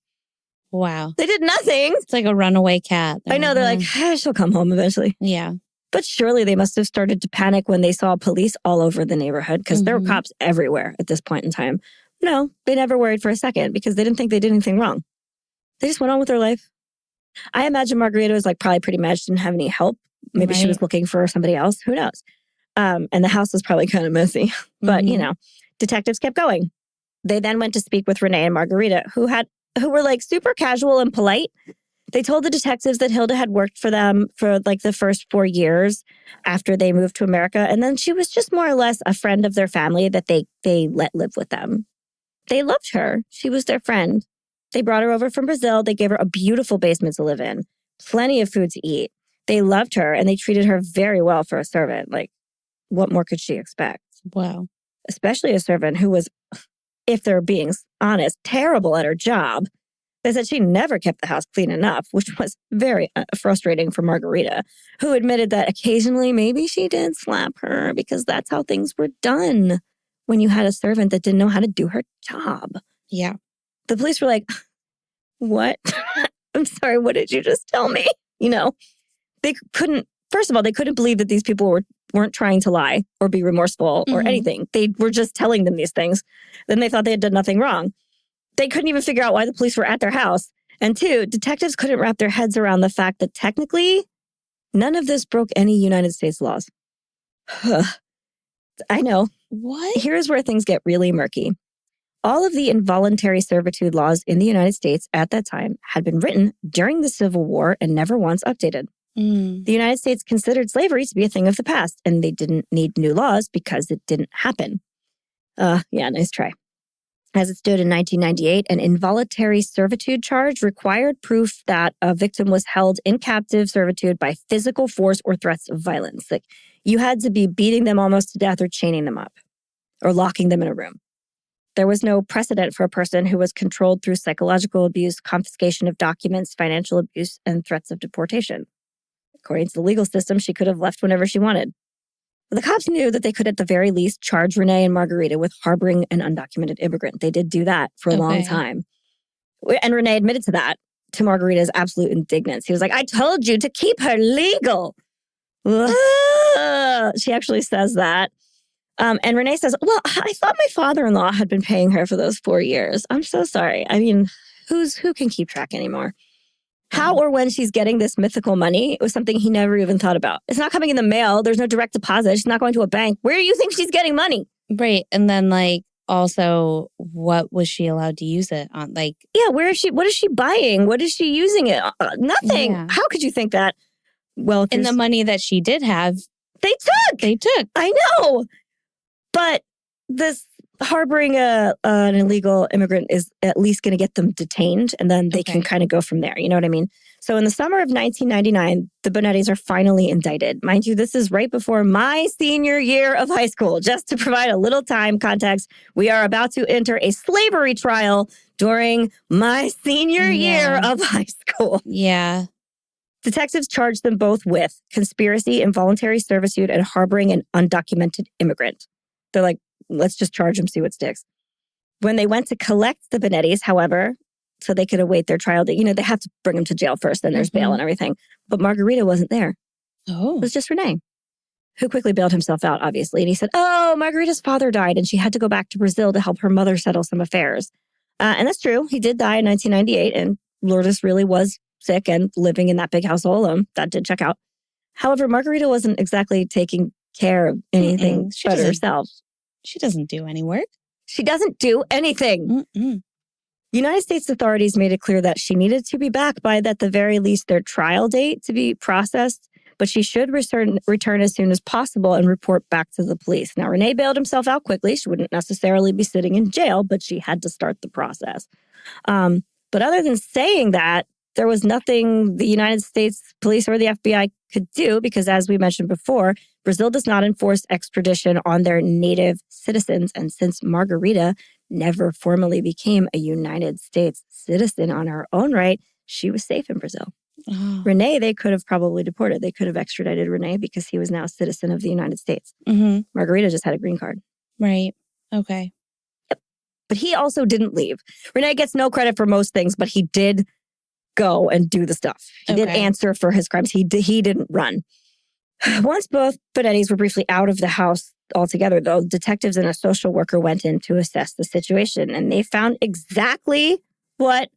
Wow. They did nothing. It's like a runaway cat. I know. They're like, she'll come home eventually. Yeah. But surely they must have started to panic when they saw police all over the neighborhood because there were cops everywhere at this point in time. No, they never worried for a second because they didn't think they did anything wrong. They just went on with their life. I imagine Margarida was probably pretty mad she didn't have any help. Maybe she was looking for somebody else. Who knows? And the house was probably kind of messy. But, detectives kept going. They then went to speak with Rene and Margarida, who were super casual and polite. They told the detectives that Hilda had worked for them for the first 4 years after they moved to America. And then she was just more or less a friend of their family that they let live with them. They loved her. She was their friend. They brought her over from Brazil. They gave her a beautiful basement to live in, plenty of food to eat. They loved her and they treated her very well for a servant. What more could she expect? Wow. Especially a servant who was, if they're being honest, terrible at her job. They said she never kept the house clean enough, which was very frustrating for Margarida, who admitted that occasionally maybe she did slap her because that's how things were done when you had a servant that didn't know how to do her job. Yeah. The police were like, what? I'm sorry, what did you just tell me? They couldn't, first of all, they couldn't believe that these people weren't trying to lie or be remorseful or anything. They were just telling them these things. Then they thought they had done nothing wrong. They couldn't even figure out why the police were at their house. And two, detectives couldn't wrap their heads around the fact that technically none of this broke any United States laws. I know. What? Here's where things get really murky. All of the involuntary servitude laws in the United States at that time had been written during the Civil War and never once updated. The United States considered slavery to be a thing of the past, and they didn't need new laws because it didn't happen. Yeah, nice try. As it stood in 1998, an involuntary servitude charge required proof that a victim was held in captive servitude by physical force or threats of violence. Like, you had to be beating them almost to death or chaining them up or locking them in a room. There was no precedent for a person who was controlled through psychological abuse, confiscation of documents, financial abuse, and threats of deportation. According to the legal system, she could have left whenever she wanted. The cops knew that they could at the very least charge Rene and Margarida with harboring an undocumented immigrant. They did do that for a long time. And Rene admitted to that, to Margarita's absolute indignance. He was like, I told you to keep her legal. She actually says that. And Rene says, well, I thought my father-in-law had been paying her for those 4 years. I'm so sorry. I mean, who can keep track anymore? How or when she's getting this mythical money, it was something he never even thought about. It's not coming in the mail. There's no direct deposit. She's not going to a bank. Where do you think she's getting money? Right. And then also, what was she allowed to use it on? Yeah, what is she buying? What is she using it on? Nothing. Yeah. How could you think that? Well, and the money that she did have, they took. I know. But this harboring an illegal immigrant is at least going to get them detained, and then they can kind of go from there. You know what I mean? So in the summer of 1999, the Bonettis are finally indicted. Mind you, this is right before my senior year of high school. Just to provide a little time context, we are about to enter a slavery trial during my senior year of high school. Yeah. Detectives charged them both with conspiracy, involuntary servitude, and harboring an undocumented immigrant. They're like, let's just charge them, see what sticks. When they went to collect the Bonettis, however, so they could await their trial, they have to bring them to jail first, then there's bail and everything. But Margarida wasn't there. Oh. It was just Rene, who quickly bailed himself out, obviously. And he said, Margarida's father died, and she had to go back to Brazil to help her mother settle some affairs. And that's true. He did die in 1998, and Lourdes really was sick and living in that big house all alone. That did check out. However, Margarida wasn't exactly taking care of anything but herself. She doesn't do any work. She doesn't do anything. United States authorities made it clear that she needed to be back by, at the very least, their trial date to be processed, but she should return as soon as possible and report back to the police. Now, Rene bailed himself out quickly. She wouldn't necessarily be sitting in jail, but she had to start the process. But other than saying that, there was nothing the United States police or the FBI could do because, as we mentioned before, Brazil does not enforce extradition on their native citizens. And since Margarida never formally became a United States citizen on her own right, she was safe in Brazil. Oh. Rene, they could have probably deported. They could have extradited Rene because he was now a citizen of the United States. Margarida just had a green card. Right. Okay. Yep. But he also didn't leave. Rene gets no credit for most things, but he did go and do the stuff. He did answer for his crimes. He didn't run. Once both Bonettis were briefly out of the house altogether, though, detectives and a social worker went in to assess the situation, and they found exactly what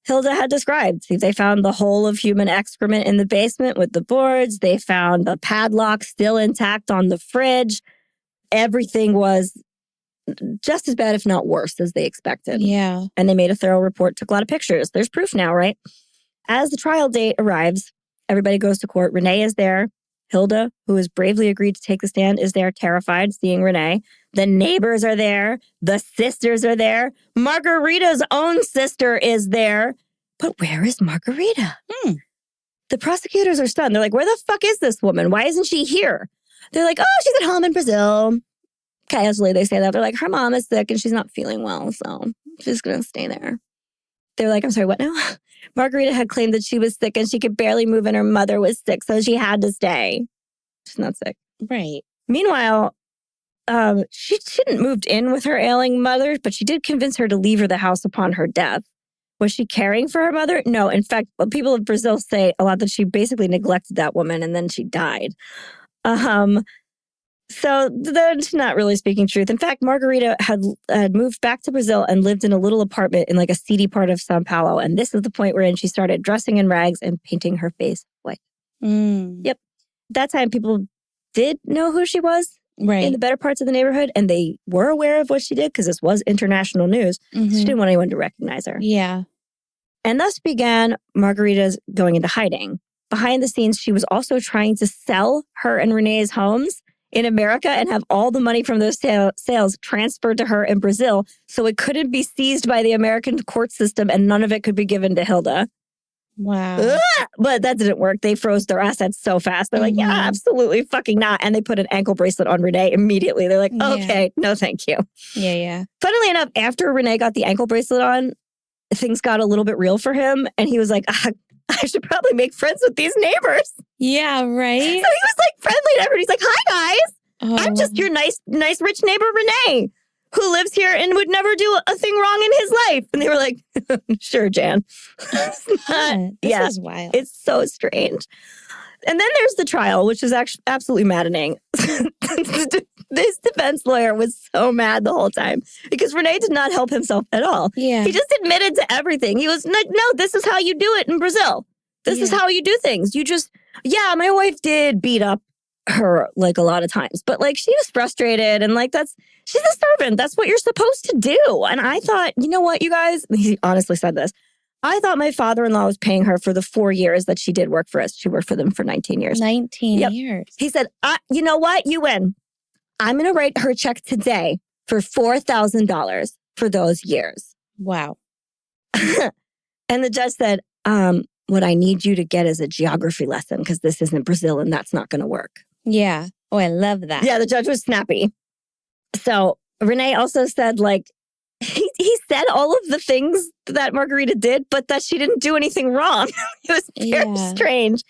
Hilda had described. They found the whole of human excrement in the basement with the boards. They found the padlock still intact on the fridge. Everything was just as bad, if not worse, as they expected. Yeah. And they made a thorough report, took a lot of pictures. There's proof now, right? As the trial date arrives, everybody goes to court. Rene is there. Hilda, who has bravely agreed to take the stand, is there, terrified, seeing Rene. The neighbors are there. The sisters are there. Margarita's own sister is there. But where is Margarida? The prosecutors are stunned. They're like, where the fuck is this woman? Why isn't she here? They're like, oh, she's at home in Brazil. Casually, they say that. They're like, her mom is sick and she's not feeling well, so she's going to stay there. They're like, I'm sorry, what now? Margarida had claimed that she was sick and she could barely move and her mother was sick, so she had to stay. She's not sick. Right. Meanwhile, she hadn't moved in with her ailing mother, but she did convince her to leave her the house upon her death. Was she caring for her mother? No. In fact, people of Brazil say a lot that she basically neglected that woman and then she died. So that's not really speaking truth. In fact, Margarida had moved back to Brazil and lived in a little apartment in like a seedy part of São Paulo. And this is the point wherein she started dressing in rags and painting her face white. Yep. That time, people did know who she was in the better parts of the neighborhood. And they were aware of what she did because this was international news. So she didn't want anyone to recognize her. Yeah. And thus began Margarita's going into hiding. Behind the scenes, she was also trying to sell her and Rene's homes in America and have all the money from those sales transferred to her in Brazil so it couldn't be seized by the American court system and none of it could be given to Hilda. Wow. But that didn't work. They froze their assets so fast. They're like, yeah, absolutely fucking not. And they put an ankle bracelet on Rene immediately. They're like, okay, no, thank you. Yeah. Funnily enough, after Rene got the ankle bracelet on, things got a little bit real for him. And he was like, I should probably make friends with these neighbors. Yeah, right? So he was like friendly to everybody. He's like, hi, guys. I'm just your nice rich neighbor, Rene, who lives here and would never do a thing wrong in his life. And they were like, sure, Jan. This is wild. It's so strange. And then there's the trial, which is actually absolutely maddening. This defense lawyer was so mad the whole time because Rene did not help himself at all. Yeah. He just admitted to everything. He was like, no, this is how you do it in Brazil. This is how you do things. You just, my wife did beat up her like a lot of times, but like she was frustrated and like she's a servant. That's what you're supposed to do. And I thought, you know what, you guys, he honestly said this. I thought my father-in-law was paying her for the 4 years that she did work for us. She worked for them for 19 years. 19 years. He said, you know what? You win. I'm going to write her a check today for $4,000 for those years. Wow. And the judge said, what I need you to get is a geography lesson because this isn't Brazil and that's not going to work. Yeah. Oh, I love that. Yeah, the judge was snappy. So Rene also said, like, he said all of the things that Margarida did, but that she didn't do anything wrong. It was very strange.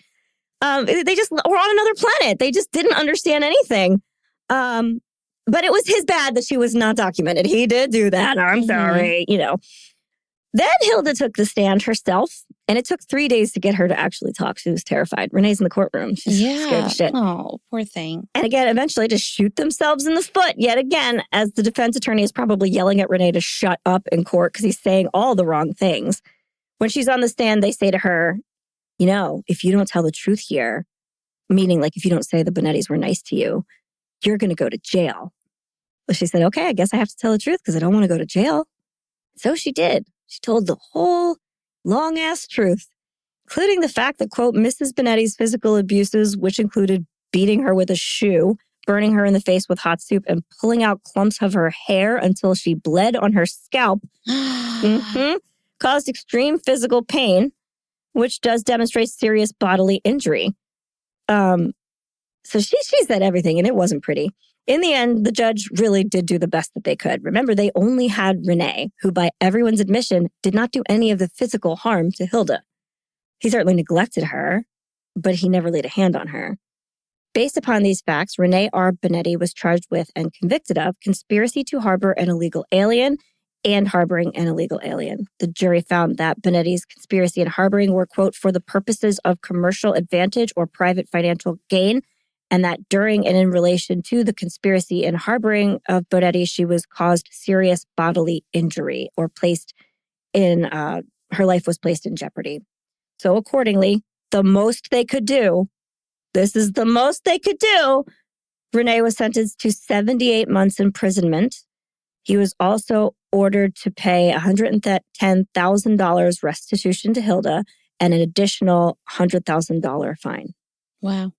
They just were on another planet. They just didn't understand anything. But it was his bad that she was not documented. He did do that. I'm sorry, Then Hilda took the stand herself, and it took 3 days to get her to actually talk. She was terrified. Renee's in the courtroom. She's scared of shit. Oh, poor thing. And again, eventually to shoot themselves in the foot yet again, as the defense attorney is probably yelling at Rene to shut up in court because he's saying all the wrong things. When she's on the stand, they say to her, if you don't tell the truth here, meaning like if you don't say the Bonettis were nice to you, you're going to go to jail. Well, she said, okay, I guess I have to tell the truth because I don't want to go to jail. So she did. She told the whole long-ass truth, including the fact that, quote, Mrs. Bonetti's physical abuses, which included beating her with a shoe, burning her in the face with hot soup, and pulling out clumps of her hair until she bled on her scalp, caused extreme physical pain, which does demonstrate serious bodily injury. So she said everything, and it wasn't pretty. In the end, the judge really did do the best that they could. Remember, they only had Rene, who by everyone's admission did not do any of the physical harm to Hilda. He certainly neglected her, but he never laid a hand on her. Based upon these facts, Rene R. Bonetti was charged with and convicted of conspiracy to harbor an illegal alien and harboring an illegal alien. The jury found that Bonetti's conspiracy and harboring were, quote, for the purposes of commercial advantage or private financial gain, and that during and in relation to the conspiracy and harboring of Bonetti, she was caused serious bodily injury or her life was placed in jeopardy. So accordingly, the most they could do, this is the most they could do, Rene was sentenced to 78 months imprisonment. He was also ordered to pay $110,000 restitution to Hilda and an additional $100,000 fine. Wow.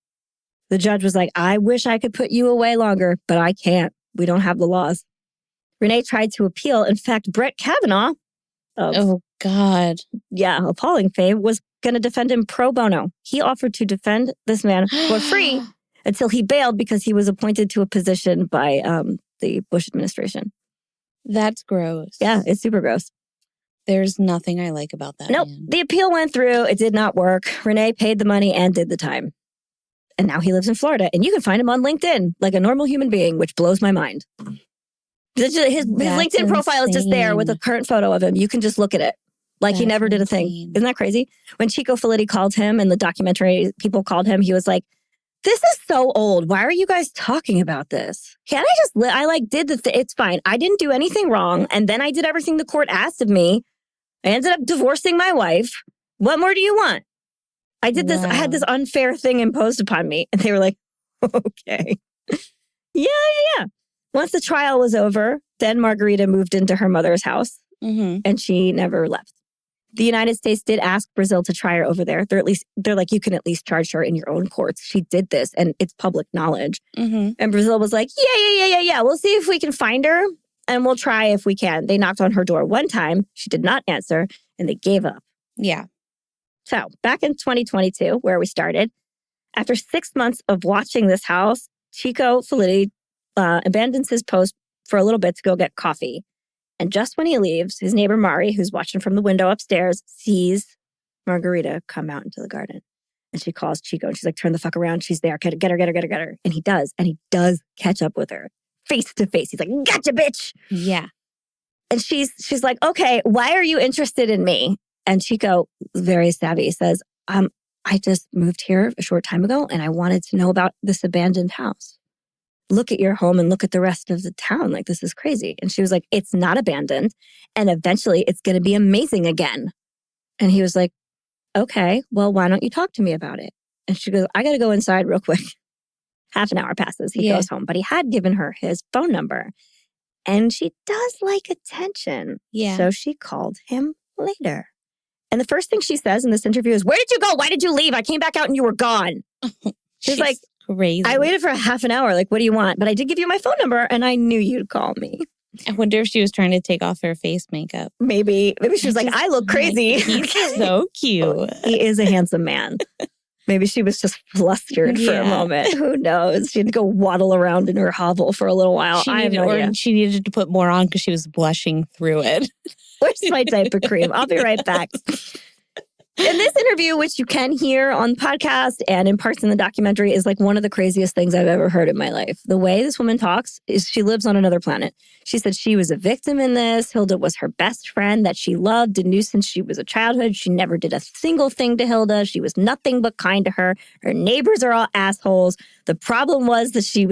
The judge was like, I wish I could put you away longer, but I can't. We don't have the laws. Rene tried to appeal. In fact, Brett Kavanaugh, oh, God. Yeah, appalling fame, was going to defend him pro bono. He offered to defend this man for free until he bailed because he was appointed to a position by the Bush administration. That's gross. Yeah, it's super gross. There's nothing I like about that. Nope. Man. The appeal went through. It did not work. Rene paid the money and did the time. And now he lives in Florida. And you can find him on LinkedIn like a normal human being, which blows my mind. His LinkedIn profile is just there with a current photo of him. You can just look at it. Like he never did a thing. Isn't that crazy? When Chico Felitti called him and the documentary people called him, he was like, this is so old. Why are you guys talking about this? Can't I just, it's fine. I didn't do anything wrong. And then I did everything the court asked of me. I ended up divorcing my wife. What more do you want? I did this. Wow. I had this unfair thing imposed upon me. And they were like, okay. Yeah. Once the trial was over, then Margarida moved into her mother's house and she never left. The United States did ask Brazil to try her over there. They're like, you can at least charge her in your own courts. She did this and it's public knowledge. Mm-hmm. And Brazil was like, yeah. We'll see if we can find her and we'll try if we can. They knocked on her door one time. She did not answer and they gave up. Yeah. So back in 2022, where we started, after 6 months of watching this house, Chico Felitti abandons his post for a little bit to go get coffee. And just when he leaves, his neighbor Mari, who's watching from the window upstairs, sees Margarida come out into the garden. And she calls Chico and she's like, turn the fuck around. She's there. Get her. And he does. And he does catch up with her face to face. He's like, gotcha, bitch. Yeah. And she's like, okay, why are you interested in me? And Chico, very savvy, says, I just moved here a short time ago and I wanted to know about this abandoned house. Look at your home and look at the rest of the town. Like, this is crazy. And she was like, it's not abandoned. And eventually it's going to be amazing again. And he was like, okay, well, why don't you talk to me about it? And she goes, I got to go inside real quick. Half an hour passes. He goes home, but he had given her his phone number. And she does like attention. Yeah. So she called him later. And the first thing she says in this interview is, where did you go? Why did you leave? I came back out and you were gone. She's like, crazy. I waited for half an hour. Like, what do you want? But I did give you my phone number and I knew you'd call me. I wonder if she was trying to take off her face makeup. Maybe she was like, I look crazy. He's so cute. He is a handsome man. Maybe she was just flustered for a moment. Who knows? She had to go waddle around in her hovel for a little while. She needed to put more on because she was blushing through it. Where's my diaper cream? I'll be right back. In this interview, which you can hear on the podcast and in parts in the documentary, is like one of the craziest things I've ever heard in my life. The way this woman talks is she lives on another planet. She said she was a victim in this. Hilda was her best friend that she loved and knew since she was a childhood. She never did a single thing to Hilda. She was nothing but kind to her. Her neighbors are all assholes. The problem was that she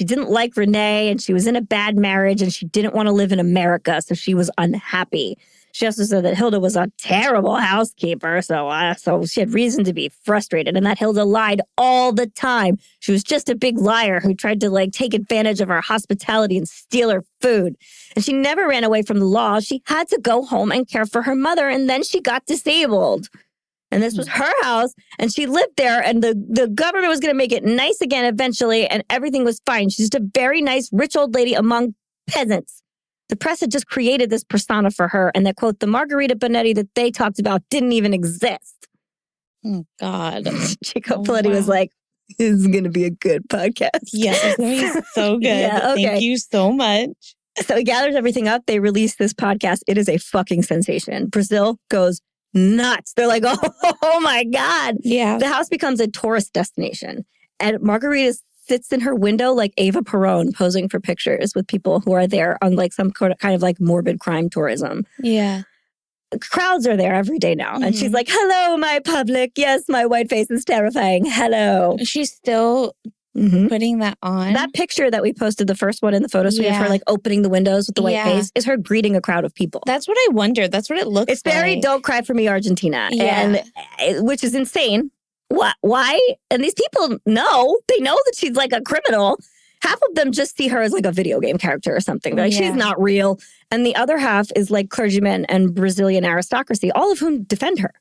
didn't like Rene and she was in a bad marriage and she didn't want to live in America, so she was unhappy. She also said that Hilda was a terrible housekeeper, so she had reason to be frustrated, and that Hilda lied all the time. She was just a big liar who tried to take advantage of her hospitality and steal her food. And she never ran away from the law. She had to go home and care for her mother, and then she got disabled. And this was her house, and she lived there, and the government was going to make it nice again eventually, and everything was fine. She's just a very nice, rich old lady among peasants. The press had just created this persona for her, and that, quote, the Margarida Bonetti that they talked about didn't even exist. Oh, God. Chico Felitti was like, this is going to be a good podcast. Yes, it's going to be so good. Yeah, okay. Thank you so much. So he gathers everything up. They release this podcast. It is a fucking sensation. Brazil goes nuts. They're like, oh my God. Yeah. The house becomes a tourist destination. And Margarida sits in her window like Eva Perón posing for pictures with people who are there on some kind of morbid crime tourism. Yeah. Crowds are there every day now. Mm-hmm. And she's like, hello, my public. Yes, my white face is terrifying. Hello. She's still putting that on. That picture that we posted, the first one in the photo suite of her opening the windows with the white face, is her greeting a crowd of people. That's what I wondered. That's what it looks like. It's very Don't Cry For Me, Argentina. Yeah. And which is insane. What? Why? And these people know. They know that she's like a criminal. Half of them just see her as like a video game character or something. They're like, she's not real. And the other half is like clergymen and Brazilian aristocracy, all of whom defend her.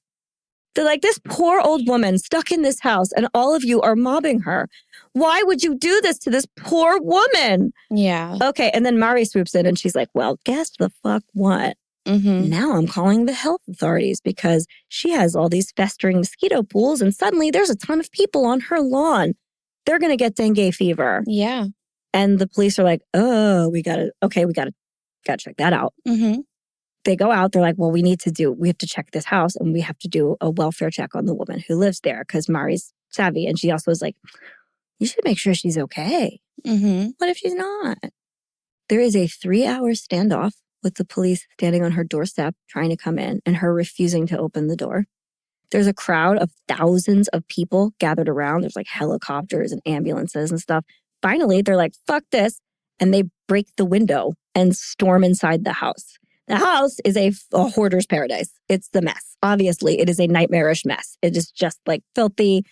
They're like, this poor old woman stuck in this house and all of you are mobbing her. Why would you do this to this poor woman? Yeah. Okay. And then Mari swoops in and she's like, well, guess the fuck what? Mm-hmm. Now I'm calling the health authorities because she has all these festering mosquito pools and suddenly there's a ton of people on her lawn. They're going to get dengue fever. Yeah. And the police are like, oh, we got to check that out. Mm-hmm. They go out. They're like, well, we have to check this house and we have to do a welfare check on the woman who lives there because Mari's savvy. And she also is like, you should make sure she's okay. Mm-hmm. What if she's not? There is a 3-hour standoff with the police standing on her doorstep trying to come in and her refusing to open the door. There's a crowd of thousands of people gathered around. There's like helicopters and ambulances and stuff. Finally, they're like, fuck this. And they break the window and storm inside the house. The house is a hoarder's paradise. It's the mess. Obviously, it is a nightmarish mess. It is just like filthy.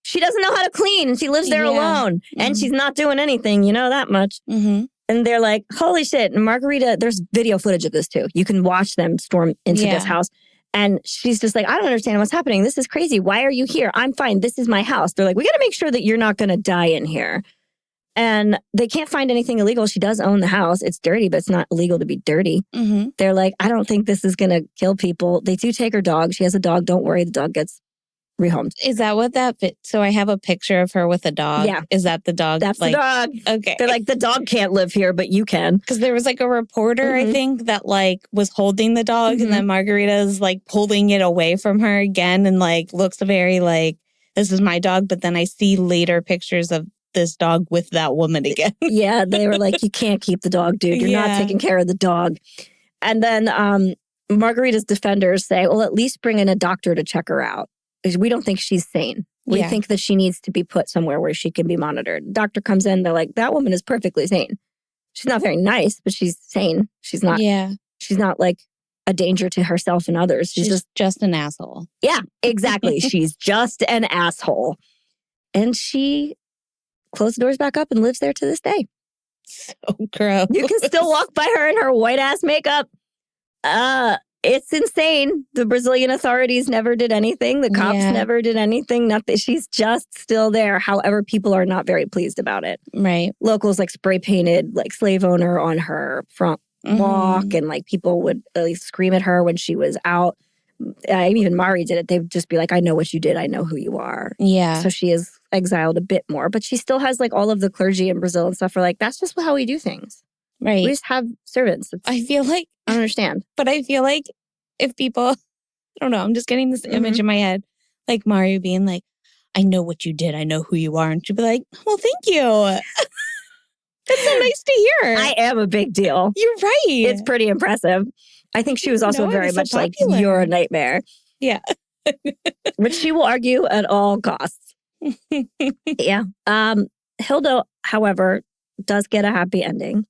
She doesn't know how to clean and she lives there alone. Mm-hmm. And she's not doing anything, you know that much. Mm-hmm. And they're like, holy shit. And Margarida, there's video footage of this too. You can watch them storm into this house. And she's just like, I don't understand what's happening. This is crazy. Why are you here? I'm fine. This is my house. They're like, we got to make sure that you're not going to die in here. And they can't find anything illegal. She does own the house. It's dirty, but it's not illegal to be dirty. Mm-hmm. They're like, I don't think this is going to kill people. They do take her dog. She has a dog. Don't worry. The dog gets rehomed. Is that what that fit? So I have a picture of her with a dog. Yeah. Is that the dog? That's the dog. Okay. They're like, the dog can't live here, but you can. Because there was like a reporter, I think, that like was holding the dog and then Margarita's like pulling it away from her again and like looks very like, this is my dog. But then I see later pictures of this dog with that woman again. Yeah, they were like, you can't keep the dog, dude. You're not taking care of the dog. And then Margarita's defenders say, well, at least bring in a doctor to check her out. We don't think she's sane. We think that she needs to be put somewhere where she can be monitored. The doctor comes in, they're like, that woman is perfectly sane. She's not very nice, but she's sane. She's not she's not like a danger to herself and others. She's just an asshole. Yeah, exactly. She's just an asshole. And she closed the doors back up and lives there to this day. So gross. You can still walk by her in her white ass makeup. It's insane. The Brazilian authorities never did anything. The cops never did anything. Nothing. She's just still there. However, people are not very pleased about it. Right. Locals like spray painted like slave owner on her front walk, and like people would at least scream at her when she was out. Even Mari did it. They'd just be like, I know what you did. I know who you are. Yeah. So she is exiled a bit more, but she still has like all of the clergy in Brazil and stuff are like, that's just how we do things. Right. We just have servants. I feel like, I don't understand. But I feel like if people, I don't know, I'm just getting this image in my head, like Mario being like, I know what you did. I know who you are. And she'd be like, well, thank you. That's so nice to hear. I am a big deal. You're right. It's pretty impressive. I think she was also very much like, you're a nightmare. Yeah. Which she will argue at all costs. Yeah. Hilda, however, does get a happy ending.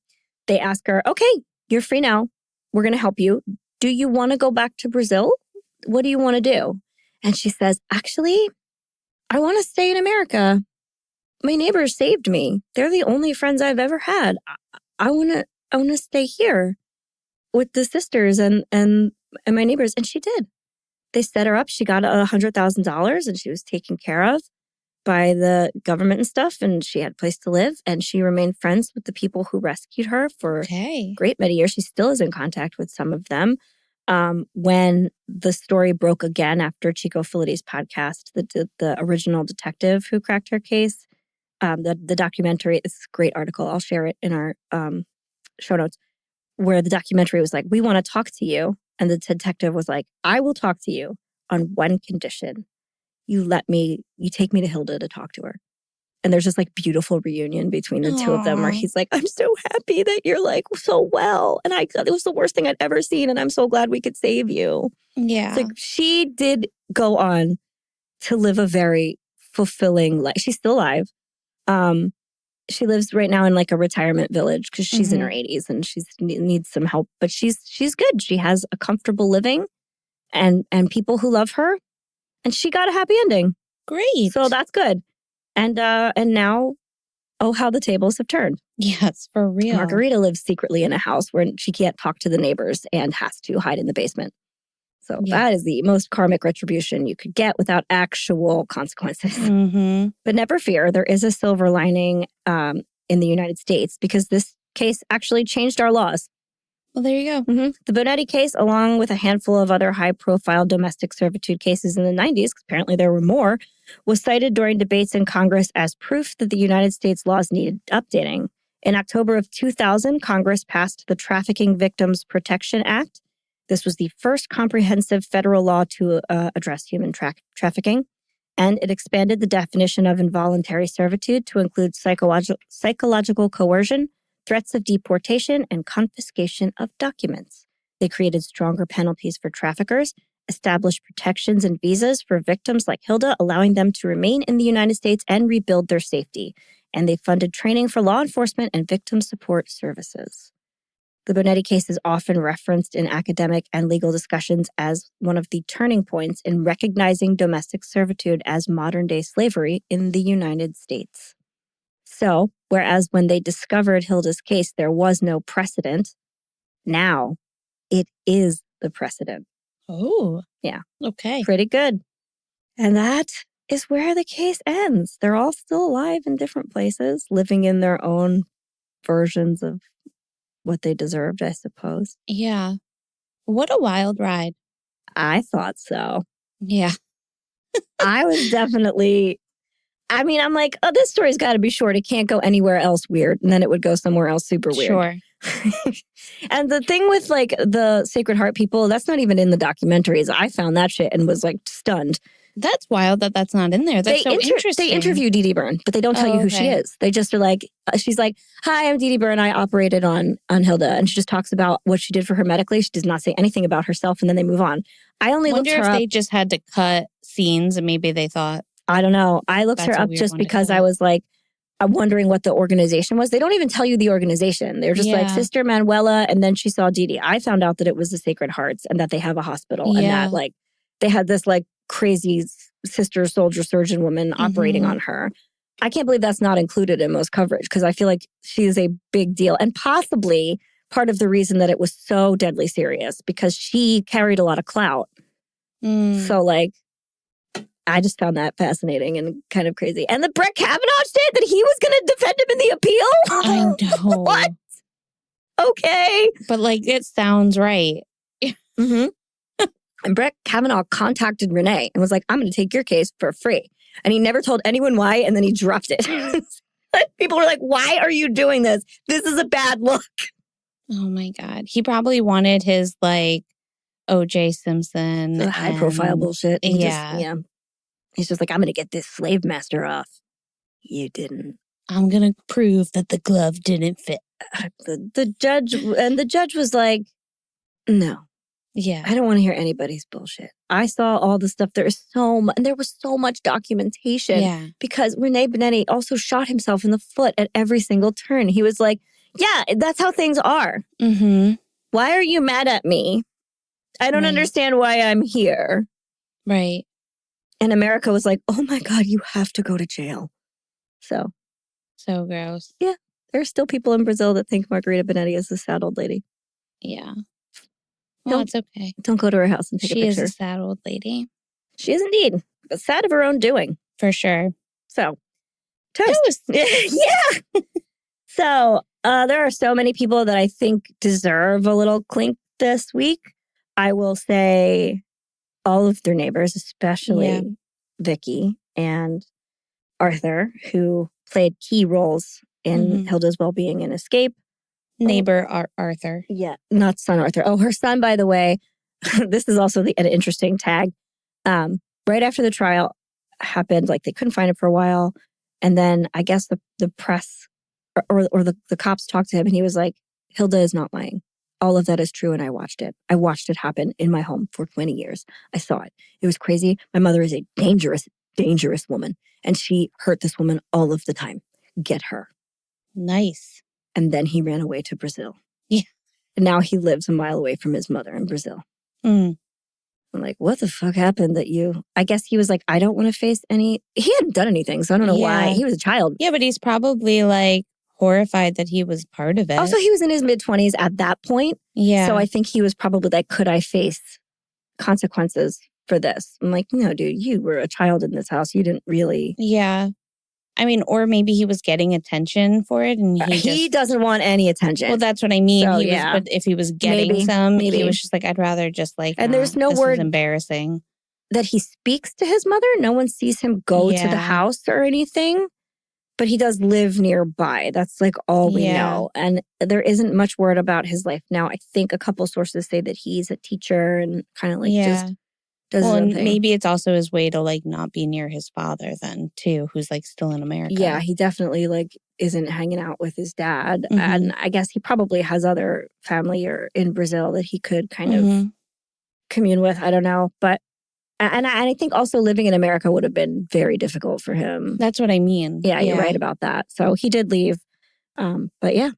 They ask her, okay, you're free now. We're going to help you. Do you want to go back to Brazil? What do you want to do? And she says, actually, I want to stay in America. My neighbors saved me. They're the only friends I've ever had. I want to stay here with the sisters and my neighbors. And she did. They set her up. She got $100,000 and she was taken care of by the government and stuff. And she had a place to live. And she remained friends with the people who rescued her for a great many years. She still is in contact with some of them. When the story broke again after Chico Felitti's podcast, the original detective who cracked her case, the documentary, it's a great article. I'll share it in our show notes, where the documentary was like, we want to talk to you. And the detective was like, I will talk to you on one condition. You take me to Hilda to talk to her. And there's this like beautiful reunion between the two of them where he's like, I'm so happy that you're like so well. And it was the worst thing I'd ever seen. And I'm so glad we could save you. Yeah. It's like she did go on to live a very fulfilling life. She's still alive. She lives right now in like a retirement village because she's in her 80s and she needs some help. But she's good. She has a comfortable living and people who love her. And she got a happy ending. Great. So that's good. And now, oh, how the tables have turned. Yes, for real. Margarita lives secretly in a house where she can't talk to the neighbors and has to hide in the basement. So that is the most karmic retribution you could get without actual consequences. But never fear, there is a silver lining in the United States because this case actually changed our laws. Well, there you go. The Bonetti case, along with a handful of other high-profile domestic servitude cases in the 90s, apparently there were more, was cited during debates in Congress as proof that the United States laws needed updating. In October of 2000, Congress passed the Trafficking Victims Protection Act. This was the first comprehensive federal law to address human trafficking, and it expanded the definition of involuntary servitude to include psychological coercion, threats of deportation, and confiscation of documents. They created stronger penalties for traffickers, established protections and visas for victims like Hilda, allowing them to remain in the United States and rebuild their safety. And they funded training for law enforcement and victim support services. The Bonetti case is often referenced in academic and legal discussions as one of the turning points in recognizing domestic servitude as modern-day slavery in the United States. So, whereas when they discovered Hilda's case, there was no precedent, now it is the precedent. Oh. Yeah. Okay. Pretty good. And that is where the case ends. They're all still alive in different places, living in their own versions of what they deserved, I suppose. Yeah. What a wild ride. I thought so. Yeah. I was definitely... I mean, I'm like, oh, this story's got to be short. It can't go anywhere else weird. And then it would go somewhere else super weird. Sure. And the thing with like the Sacred Heart people, that's not even in the documentaries. I found that shit and was like stunned. That's wild that that's not in there. That's so interesting. They interview Dee Dee Byrne, but they don't tell you who she is. They just are like, she's like, hi, I'm Dee Dee Byrne. I operated on Hilda. And she just talks about what she did for her medically. She does not say anything about herself. And then they move on. I only looked her up. Wonder if they just had to cut scenes and maybe they thought. I don't know. I looked her up just because I was like, I'm wondering what the organization was. They don't even tell you the organization. They're just like Sister Manuela, and then she saw Dee Dee. I found out that it was the Sacred Hearts and that they have a hospital and that like they had this like crazy sister soldier surgeon woman operating on her. I can't believe that's not included in most coverage because I feel like she is a big deal and possibly part of the reason that it was so deadly serious because she carried a lot of clout. So like, I just found that fascinating and kind of crazy. And the Brett Kavanaugh shit that he was going to defend him in the appeal? I know. What? Okay. But like, it sounds right. And Brett Kavanaugh contacted Rene and was like, I'm going to take your case for free. And he never told anyone why, and then he dropped it. People were like, why are you doing this? This is a bad look. Oh my God. He probably wanted his like O.J. Simpson. The high-profile bullshit. Yeah. He's just like, I'm going to get this slave master off. You didn't. I'm going to prove that the glove didn't fit. The judge was like, no. Yeah. I don't want to hear anybody's bullshit. I saw all the stuff. There was so much documentation because Rene Bonetti also shot himself in the foot at every single turn. He was like, yeah, that's how things are. Why are you mad at me? I don't understand why I'm here. Right. And America was like, oh my God, you have to go to jail. So gross. Yeah. There are still people in Brazil that think Margarida Bonetti is a sad old lady. Yeah. Well, it's okay. Don't go to her house and take a picture. She is a sad old lady. She is indeed. But sad of her own doing. For sure. So, toast. Yeah. So, there are so many people that I think deserve a little clink this week. I will say all of their neighbors, especially Vicky and Arthur, who played key roles in Hilda's well-being and escape. Neighbor Arthur. Yeah, not son Arthur. Oh, her son, by the way, this is also an interesting tag. Right after the trial happened, like they couldn't find him for a while. And then I guess the press or the cops talked to him and he was like, Hilda is not lying. All of that is true and I watched it. I watched it happen in my home for 20 years. I saw it. It was crazy. My mother is a dangerous, dangerous woman. And she hurt this woman all of the time. Get her. Nice. And then he ran away to Brazil. Yeah. And now he lives a mile away from his mother in Brazil. I'm like, what the fuck happened that you... I guess he was like, I don't want to face any... He hadn't done anything, so I don't know why. He was a child. Yeah, but he's probably like horrified that he was part of it. Also, he was in his mid-20s at that point. Yeah. So I think he was probably like, could I face consequences for this? I'm like, no, dude, you were a child in this house. You didn't really... Yeah. I mean, or maybe he was getting attention for it and he doesn't want any attention. Well, that's what I mean. So, But if he was getting he was just like, I'd rather just like, and there's no this word is embarrassing that he speaks to his mother. No one sees him go to the house or anything, but he does live nearby. That's like all we know. And there isn't much word about his life now. I think a couple sources say that he's a teacher and kind of like just does his own thing. Maybe it's also his way to like not be near his father then too, who's like still in America. Yeah, he definitely like isn't hanging out with his dad. And I guess he probably has other family or in Brazil that he could kind of commune with. I don't know. But and I think also living in America would have been very difficult for him. That's what I mean. Yeah, you're right about that. So he did leave. But yeah,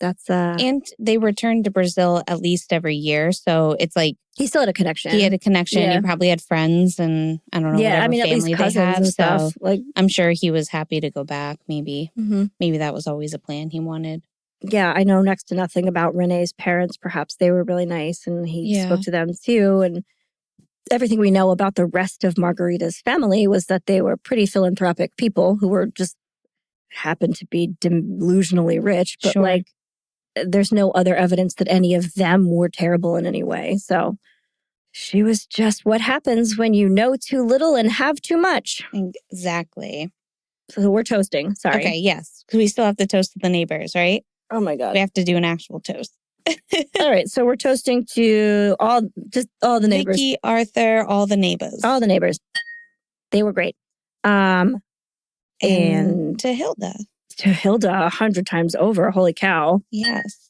that's... And they returned to Brazil at least every year. So it's like... He still had a connection. He had a connection. Yeah. He probably had friends and I don't know, whatever family at least cousins they have. And stuff. So like, I'm sure he was happy to go back, maybe. Maybe that was always a plan he wanted. Yeah, I know next to nothing about Rene's parents. Perhaps they were really nice and he spoke to them too. And everything we know about the rest of Margarita's family was that they were pretty philanthropic people who were just happened to be delusionally rich. But like, there's no other evidence that any of them were terrible in any way. So she was just what happens when you know too little and have too much. Exactly. So we're toasting. Sorry. Okay, yes. Because we still have to toast to the neighbors, right? Oh my God. We have to do an actual toast. All right. So we're toasting to all the neighbors. Vicky, Arthur, all the neighbors. All the neighbors. They were great. And to Hilda. To Hilda 100 times over. Holy cow. Yes.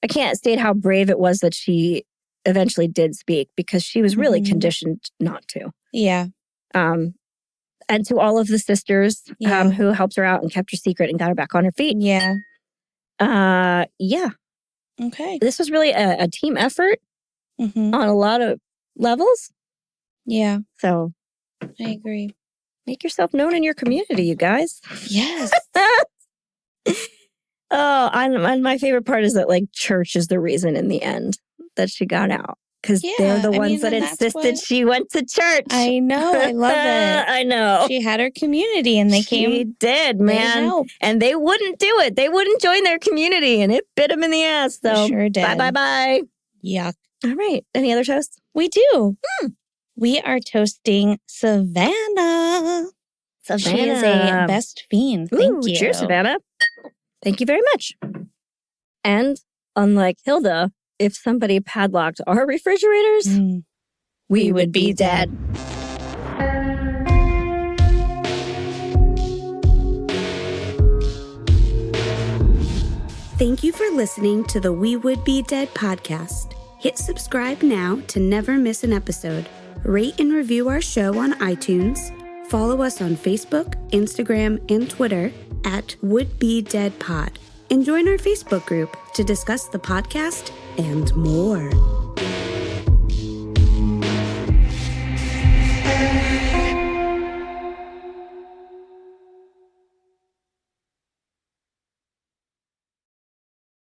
I can't state how brave it was that she eventually did speak because she was really conditioned not to. Yeah. And to all of the sisters who helped her out and kept her secret and got her back on her feet. Yeah. Yeah. Okay. This was really a team effort on a lot of levels. Yeah. So I agree. Make yourself known in your community, you guys. Yes. And my favorite part is that like church is the reason in the end that she got out. Because they're the ones that insisted she went to church. I know. I love it. I know. She had her community and they came. She did, man. And they wouldn't do it. They wouldn't join their community and it bit them in the ass. So they sure did. Bye. Yuck. All right. Any other toasts? We do. We are toasting Savannah. She is a best fiend. Thank you. Cheers, Savannah. Thank you very much. And unlike Hilda, if somebody padlocked our refrigerators, we would be dead. Thank you for listening to the We Would Be Dead podcast. Hit subscribe now to never miss an episode. Rate and review our show on iTunes. Follow us on Facebook, Instagram, and Twitter at Would Be Dead Pod. And join our Facebook group to discuss the podcast and more.